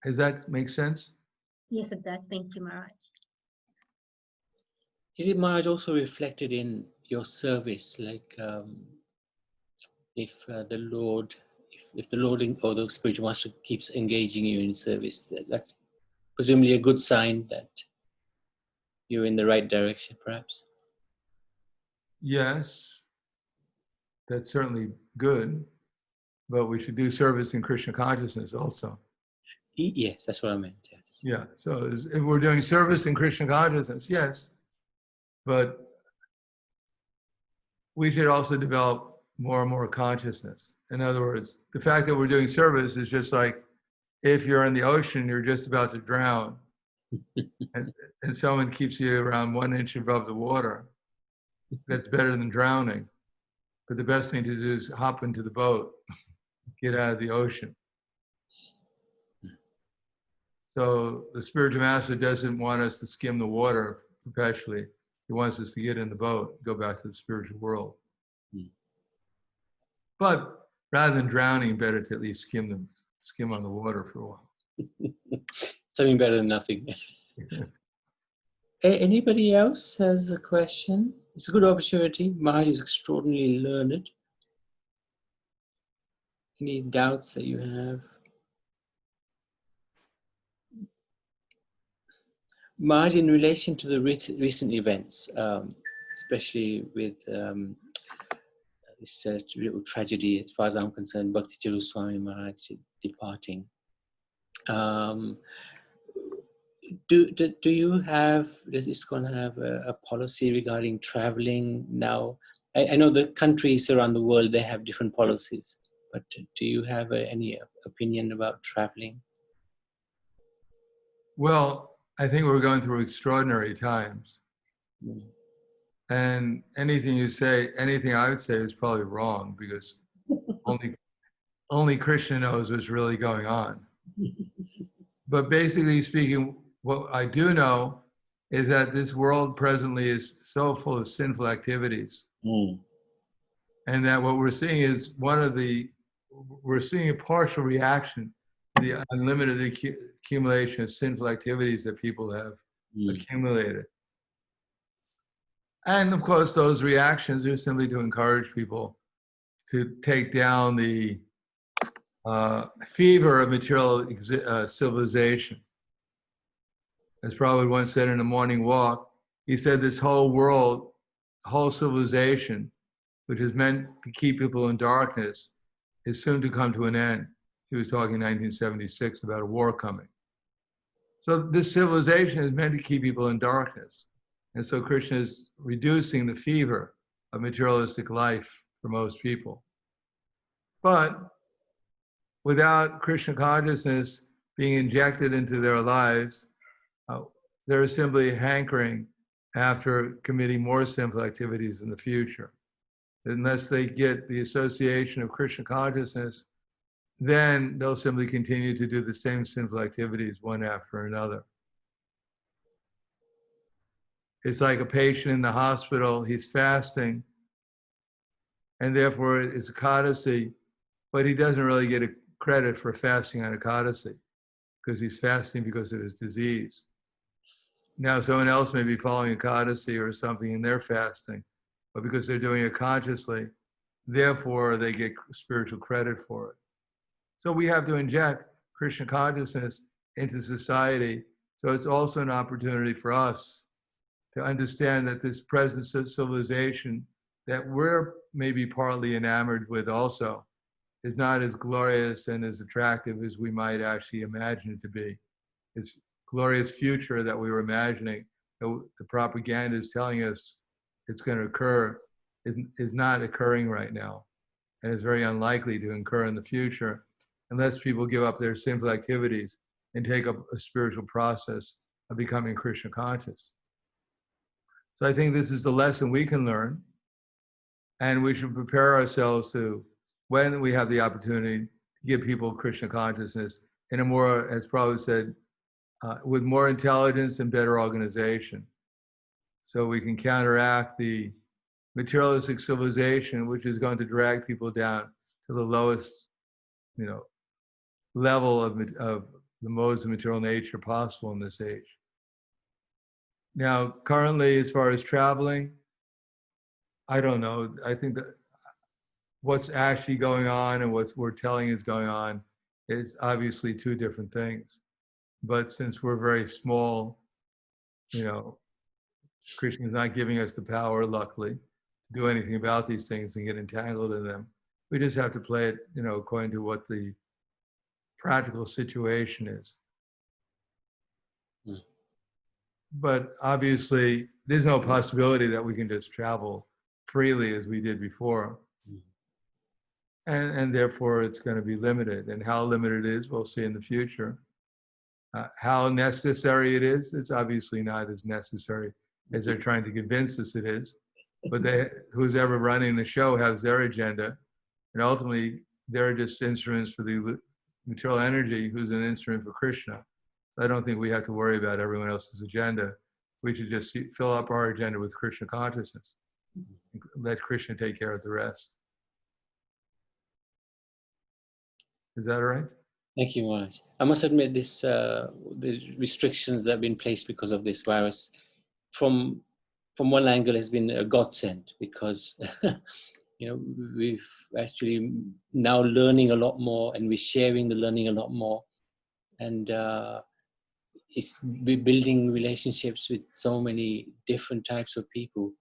Does that make sense? Yes, it does. Thank you, Maharaj. Is it, Maharaj, also reflected in your service? Like if the Lord or the spiritual master keeps engaging you in service, that's presumably a good sign that you're in the right direction, perhaps? Yes, that's certainly good, but we should do service in Krishna consciousness also. Yes, that's what I meant, yes. Yeah, so if we're doing service in Krishna consciousness, yes, but we should also develop more and more consciousness. In other words, the fact that we're doing service is just like if you're in the ocean, you're just about to drown, and someone keeps you around 1 inch above the water. That's better than drowning. But the best thing to do is hop into the boat, get out of the ocean. So the spiritual master doesn't want us to skim the water perpetually. He wants us to get in the boat, go back to the spiritual world. But rather than drowning, better to at least skim on the water for a while. Something better than nothing. Anybody else has a question? It's a good opportunity. Maharaj is extraordinarily learned. Any doubts that you have? Maharaj, in relation to the recent events, especially with this little tragedy, as far as I'm concerned, Bhakti Swami Maharaj departing. Do you have, does ISKCON have a policy regarding traveling now? I know the countries around the world, they have different policies, but do you have any opinion about traveling? Well, I think we're going through extraordinary times. And anything you say, anything I would say is probably wrong because only Krishna knows what's really going on. But basically speaking, what I do know is that this world presently is so full of sinful activities. And that what we're seeing is we're seeing a partial reaction to the unlimited accumulation of sinful activities that people have accumulated. And of course, those reactions are simply to encourage people to take down the fever of material civilization. As Prabhupada once said in a morning walk, he said this whole world, whole civilization, which is meant to keep people in darkness, is soon to come to an end. He was talking in 1976 about a war coming. So this civilization is meant to keep people in darkness. And so Krishna is reducing the fever of materialistic life for most people. But without Krishna consciousness being injected into their lives, they're simply hankering after committing more sinful activities in the future. Unless they get the association of Krishna consciousness, then they'll simply continue to do the same sinful activities one after another. It's like a patient in the hospital, he's fasting, and therefore it's Ekadasi, but he doesn't really get a credit for fasting on Ekadasi because he's fasting because of his disease. Now someone else may be following Ekadasi or something and they're fasting, but because they're doing it consciously, therefore they get spiritual credit for it. So we have to inject Krishna consciousness into society. So it's also an opportunity for us to understand that this present civilization that we're maybe partly enamored with also is not as glorious and as attractive as we might actually imagine it to be. This glorious future that we were imagining, the propaganda is telling us it's going to occur, is not occurring right now, and is very unlikely to occur in the future unless people give up their sinful activities and take up a spiritual process of becoming Krishna conscious. So I think this is the lesson we can learn, and we should prepare ourselves to, when we have the opportunity, to give people Krishna consciousness in a more, as Prabhupada said, with more intelligence and better organization. So we can counteract the materialistic civilization, which is going to drag people down to the lowest, level of the modes of material nature possible in this age. Now, currently, as far as traveling, I don't know. I think that what's actually going on and what we're telling is going on is obviously two different things. But since we're very small, Krishna is not giving us the power, luckily, to do anything about these things and get entangled in them. We just have to play it, according to what the practical situation is. But obviously, there's no possibility that we can just travel freely as we did before. And therefore, it's going to be limited. And how limited it is, we'll see in the future. How necessary it is, it's obviously not as necessary as they're trying to convince us it is. But who's ever running the show has their agenda. And ultimately, they're just instruments for the material energy, who's an instrument for Krishna. So I don't think we have to worry about everyone else's agenda. We should just fill up our agenda with Krishna consciousness. Let Krishna take care of the rest. Is that all right? Thank you, Maharaj. I must admit, the restrictions that have been placed because of this virus, from one angle, has been a godsend, because we've actually now learning a lot more, and we're sharing the learning a lot more, and we're building relationships with so many different types of people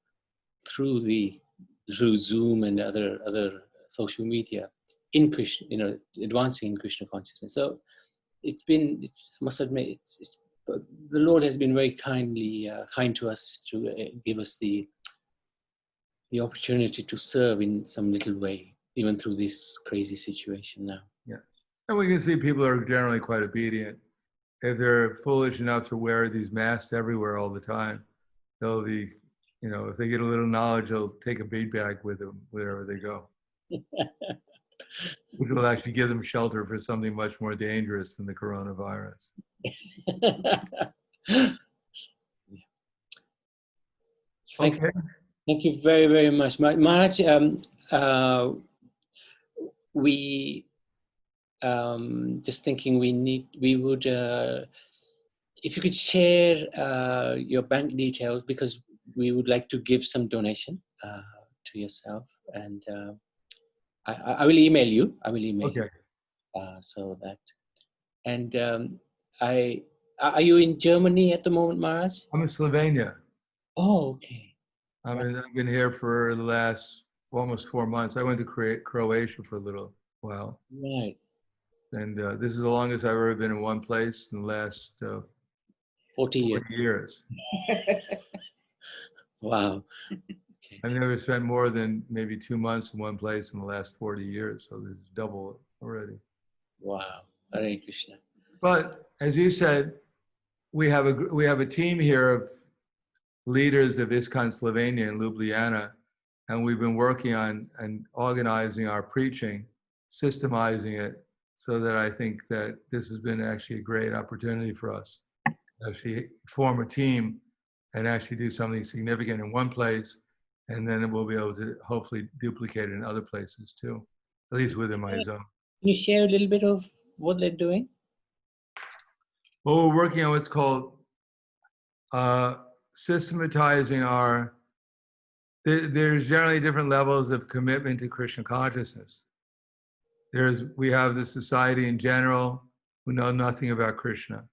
through Zoom and other social media in Krishna, advancing in Krishna consciousness. So I must admit, the Lord has been very kind to us to give us the opportunity to serve in some little way, even through this crazy situation now. Yeah, and we can see people are generally quite obedient. If they're foolish enough to wear these masks everywhere all the time, they'll be, if they get a little knowledge, they'll take a bead bag with them wherever they go. Which will actually give them shelter for something much more dangerous than the coronavirus. Thank you very, very much. Maharaj, we just thinking we would, if you could share your bank details, because we would like to give some donation to yourself, and I will email you. Okay. So that, and are you in Germany at the moment, Maharaj? I'm in Slovenia. Oh, okay. I've been here for the last almost 4 months. I went to Croatia for a little while. Right. And this is the longest I've ever been in one place in the last 40 years. Wow. Okay. I've never spent more than maybe 2 months in one place in the last 40 years. So there's double already. Wow. Hare Krishna. But as you said, we have a team here of leaders of ISKCON Slovenia in Ljubljana, and we've been working on and organizing our preaching, systemizing it, so that I think that this has been actually a great opportunity for us to actually form a team and actually do something significant in one place, and then we'll be able to hopefully duplicate it in other places too, at least within my zone. Can you share a little bit of what they're doing? Well, we're working on what's called systematizing there's generally different levels of commitment to Krishna consciousness. We have the society in general who know nothing about Krishna.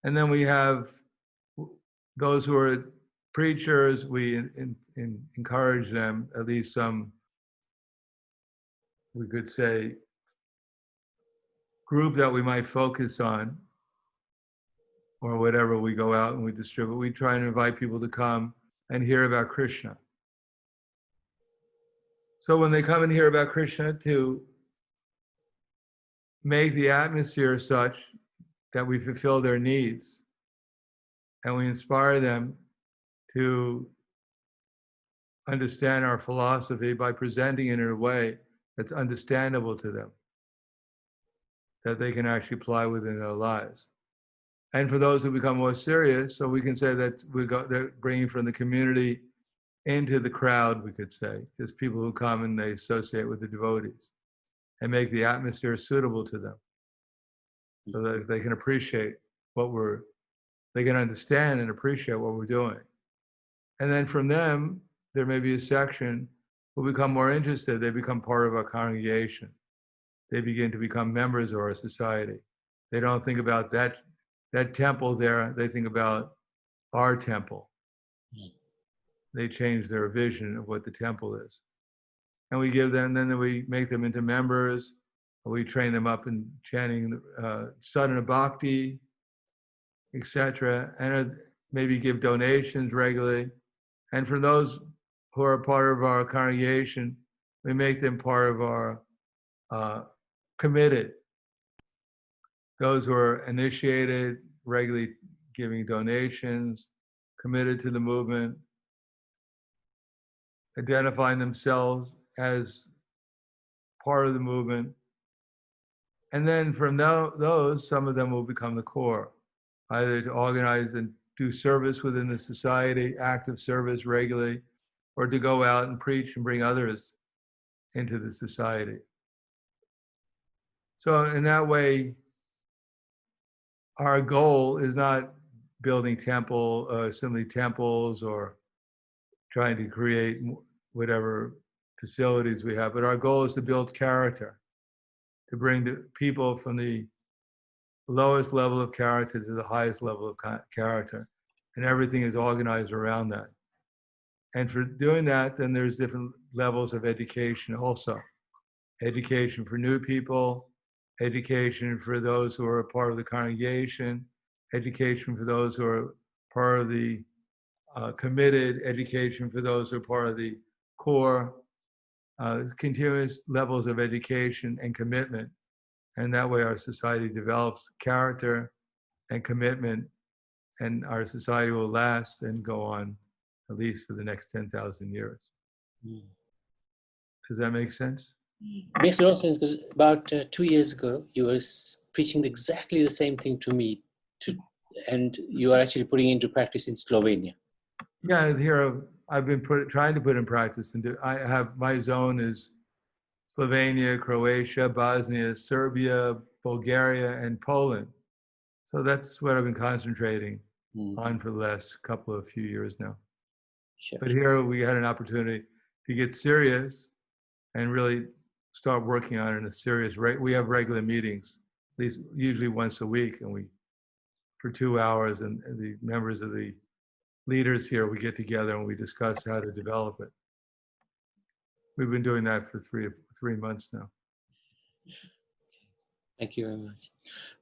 And then we have those who are preachers, we encourage them, at least some, we could say, group that we might focus on, or whatever, we go out and we distribute. We try and invite people to come and hear about Krishna. So when they come and hear about Krishna, to make the atmosphere such that we fulfill their needs and we inspire them to understand our philosophy by presenting it in a way that's understandable to them, that they can actually apply within their lives. And for those who become more serious, so we can say that they're bringing from the community into the crowd, we could say, just people who come and they associate with the devotees and make the atmosphere suitable to them, so that they can appreciate they can understand and appreciate what we're doing. And then from them, there may be a section who become more interested. They become part of our congregation. They begin to become members of our society. They don't think about that temple there. They think about our temple. They change their vision of what the temple is. And we give them, then we make them into members. We train them up in chanting sadhana bhakti, etc. And maybe give donations regularly. And for those who are part of our congregation, we make them part of our committed. Those who are initiated, regularly giving donations, committed to the movement, identifying themselves as part of the movement. And then from those, some of them will become the core, either to organize and do service within the society, active service regularly, or to go out and preach and bring others into the society. So in that way, our goal is not building simply temples or trying to create whatever facilities we have, but our goal is to build character, to bring the people from the lowest level of character to the highest level of character, and everything is organized around that. And for doing that, then there's different levels of education also. Education for new people, education for those who are a part of the congregation, education for those who are part of the committed, education for those who are part of the core, continuous levels of education and commitment. And that way our society develops character and commitment, and our society will last and go on at least for the next 10,000 years. Does that make sense? Makes a lot of sense, because about 2 years ago, you were preaching exactly the same thing to me, and you are actually putting it into practice in Slovenia. Yeah, here I've been trying to put in practice, and my zone is Slovenia, Croatia, Bosnia, Serbia, Bulgaria, and Poland. So that's what I've been concentrating on for the last few years now. Sure. But here we had an opportunity to get serious and really start working on it in a serious rate. We have regular meetings, at least usually once a week, and for 2 hours, and the members of the leaders here, we get together and we discuss how to develop it. We've been doing that for three months now. Thank you very much.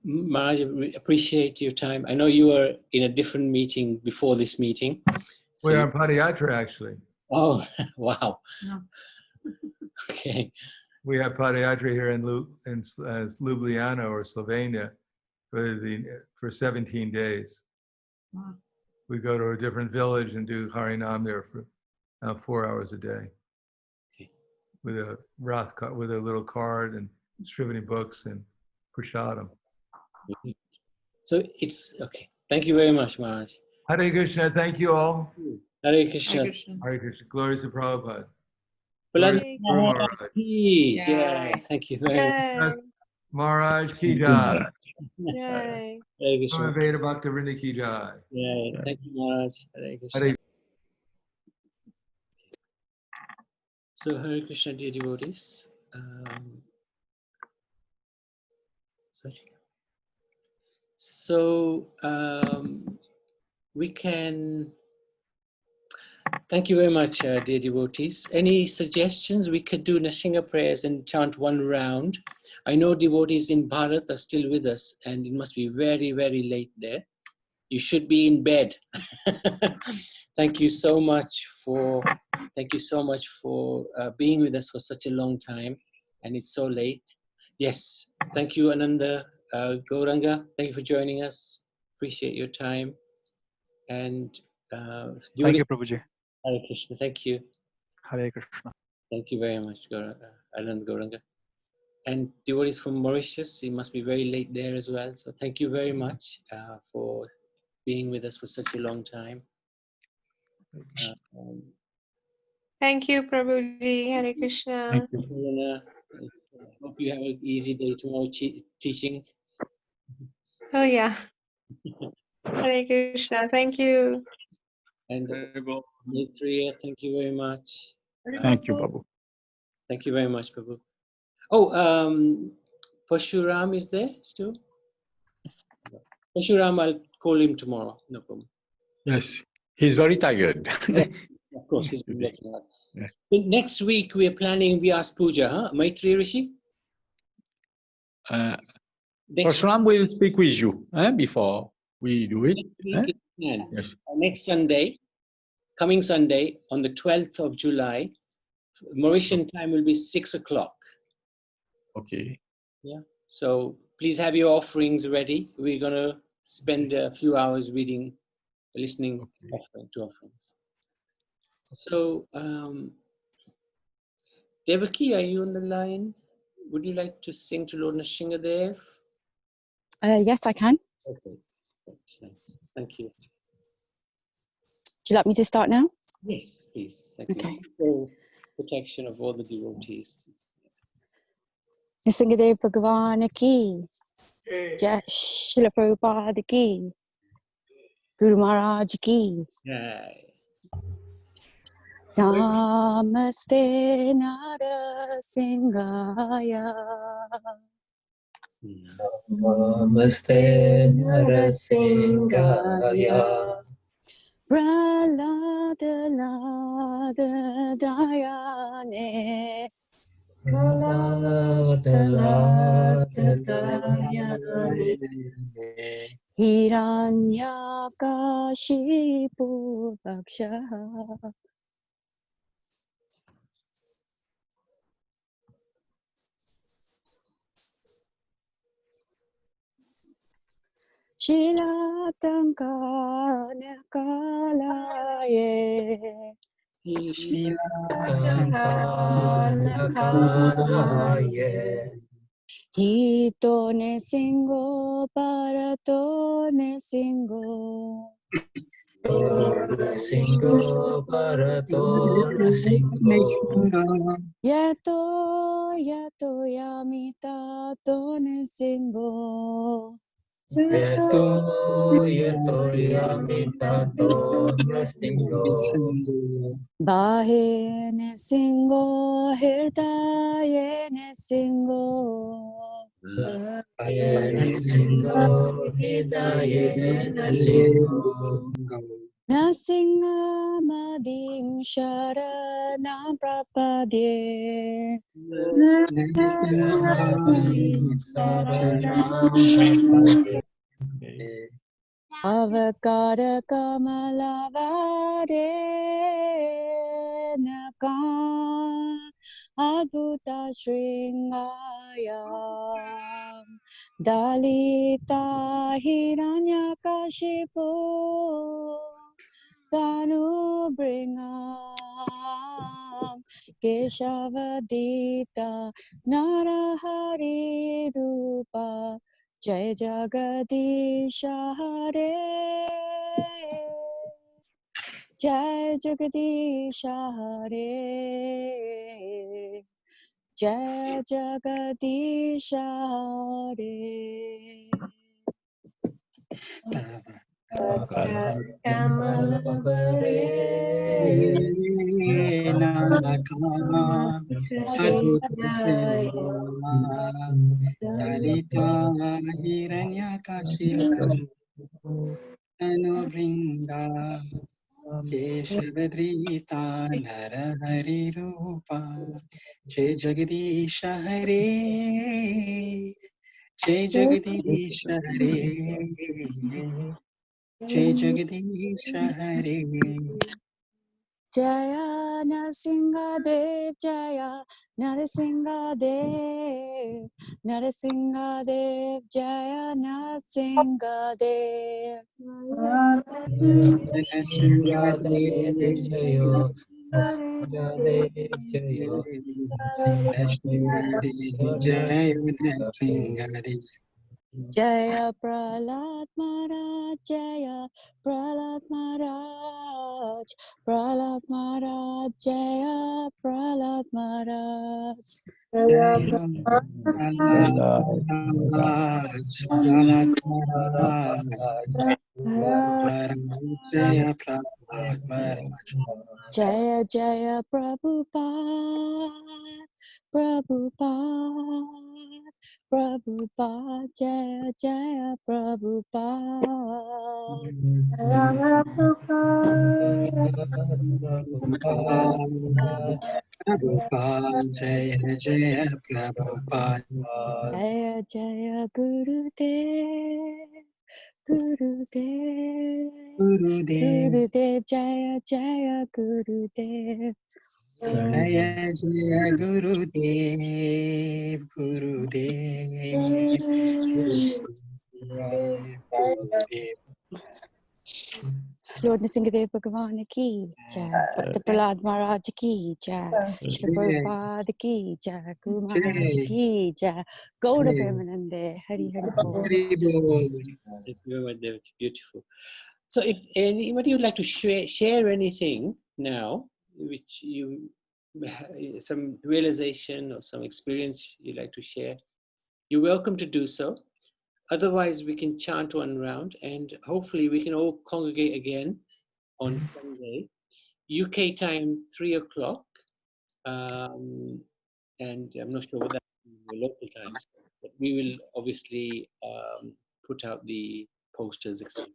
Maharaj, we appreciate your time. I know you were in a different meeting before this meeting. We are in Padayatra, actually. Oh, wow. No. Okay. We have Padayatra here in Ljubljana or Slovenia for 17 days. Wow. We go to a different village and do Harinam there for 4 hours a day. Okay. With a little card and distributing books and prasadam. So it's okay. Thank you very much, Maharaj. Hare Krishna, thank you all. Hare Krishna. Hare Krishna. Hare Krishna. Glories to Prabhupada. Bulandra Glories to Guru Maharaj Maharaj. ki jai. Thank you very much. Maharaj ki jai. Yay. Hare Krishna. Veda Bhakta Vrinda ki jai. Jai. Thank you, Maharaj. Hare Krishna. Hare So, Hare Krishna, dear devotees. Sorry. So, we can Thank you very much, dear devotees. Any suggestions? We could do Nashinga prayers and chant one round. I know devotees in Bharat are still with us, and it must be very, very late there. You should be in bed. Thank you so much for being with us for such a long time, and it's so late. Yes, thank you, Ananda Gauranga. Thank you for joining us. Appreciate your time. And Thank you, Prabhuji. Hare Krishna. Thank you. Hare Krishna. Thank you very much, Ananda Gauranga. And devotees from Mauritius, it must be very late there as well. So thank you very much for being with us for such a long time. Thank you, Prabhuji. Hare Krishna. Thank you. Hope you have an easy day tomorrow teaching. Oh, yeah. Hare Krishna. Thank you. And Maitreya, thank you very much. Thank you, Babu. Thank you very much, Prabhu. Oh, Pashuram is there still? Pashuram, I'll call him tomorrow. No problem. Yes, he's very tired. Of course, he's been working hard. Yeah. Next week, we are planning Vyas Puja, huh? Maitreya Rishi? Krishna will speak with you before we do it. Yes. Next Sunday, coming Sunday, on the 12th of July, Mauritian time will be 6 o'clock. Okay. Yeah. So please have your offerings ready. We're going to spend a few hours listening to offerings. So, Devaki, are you on the line? Would you like to sing to Lord Nrsingadev? Yes, I can. Okay. Thank you. Do you like me to start now? Yes, please. Thank you. For protection of all the devotees. Nrsingadev Bhagavan ki, Jai Srila Prabhupada ki, Guru Maharaj ki. Jai. Namaste Narasingaya. Namaste Narasingaya. Pralada Lada Dayane. Pralada Lada Dayane. Hiranyakashipu Vakshaha. Shilatankanakalaye. Shilatankanakalaye. Hito ne singo parato ne singo. Singo parato singo. Yato yato yamita to ne singo. Yato yato yamita to ne singo. Bahe ne singo hirtaye ne singo. Singo hidaye ne singo. Nasinga mading sharanam prapadye. Avakara kamalavare nakam adbhuta shringayam dalita hiranyakashipu Tanu bringam Keshavadita Narahari Rupa Jai Jagadisha Hare Jai Jagadisha Hare Jai Jagadisha Hare Kamalavare Nakama Adbhuta Dalita Hiranyakashipu Tanuvringa केशवधृता नर हरि रूपा जय जगदीश हरे जय जगदीश हरे जय जगदीश हरे Jaya Narasimhadev, Jaya Narasimhadev, Narasimhadev, Jaya Narasimhadev. Narasimhadev Jayo, Narasimhadev Jayo, Narasimhadev Jaya Narasimhadev Jaya Prahlad Maharaj, Jaya Prahlad Maharaj, Prahlad Maharaj, Jaya Prahlad Maharaj. Jaya Prahlad Maharaj, Prahlad Maharaj, Jaya Prahlad Maharaj. Jaya Jaya Prabhupada, Prabhupada, Prabhupada, Jaya Jaya Prabhupada. Prabhupada, Jaya Jaya Prabhupada. Jaya Jaya Gurudev, Gurudev, Gurudev, Gurudev, Jaya Jaya Gurudev. Jaya Jaya Gurudev, Gurudev, Gurudev. Lord Nrsimhadev Bhagavan ki jai, Bhakta Prahlad Maharaj ki jai, Shri Prabhupada ki jai, Guru Maharaj Jai, ki jai, Gaura Jai, Premanande, Hari Hari Bol. Hari Bol. Thank you very much, David. Beautiful. So if anybody would like to share anything now, which you, some realization or some experience you'd like to share, you're welcome to do so. Otherwise, we can chant one round and hopefully we can all congregate again on Sunday, UK time, 3 o'clock. And I'm not sure what that is in your local times, but we will obviously put out the posters, etc.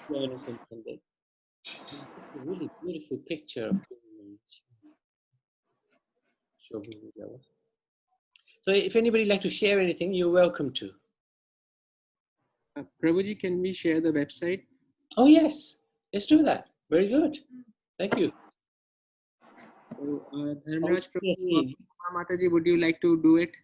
Join us on Sunday. It's a really beautiful picture of So if anybody would like to share anything, you're welcome to. Prabhuji, can we share the website? Oh yes, let's do that. Very good. Thank you. So, Dharmaraj Prabhu, Mataji, would you like to do it?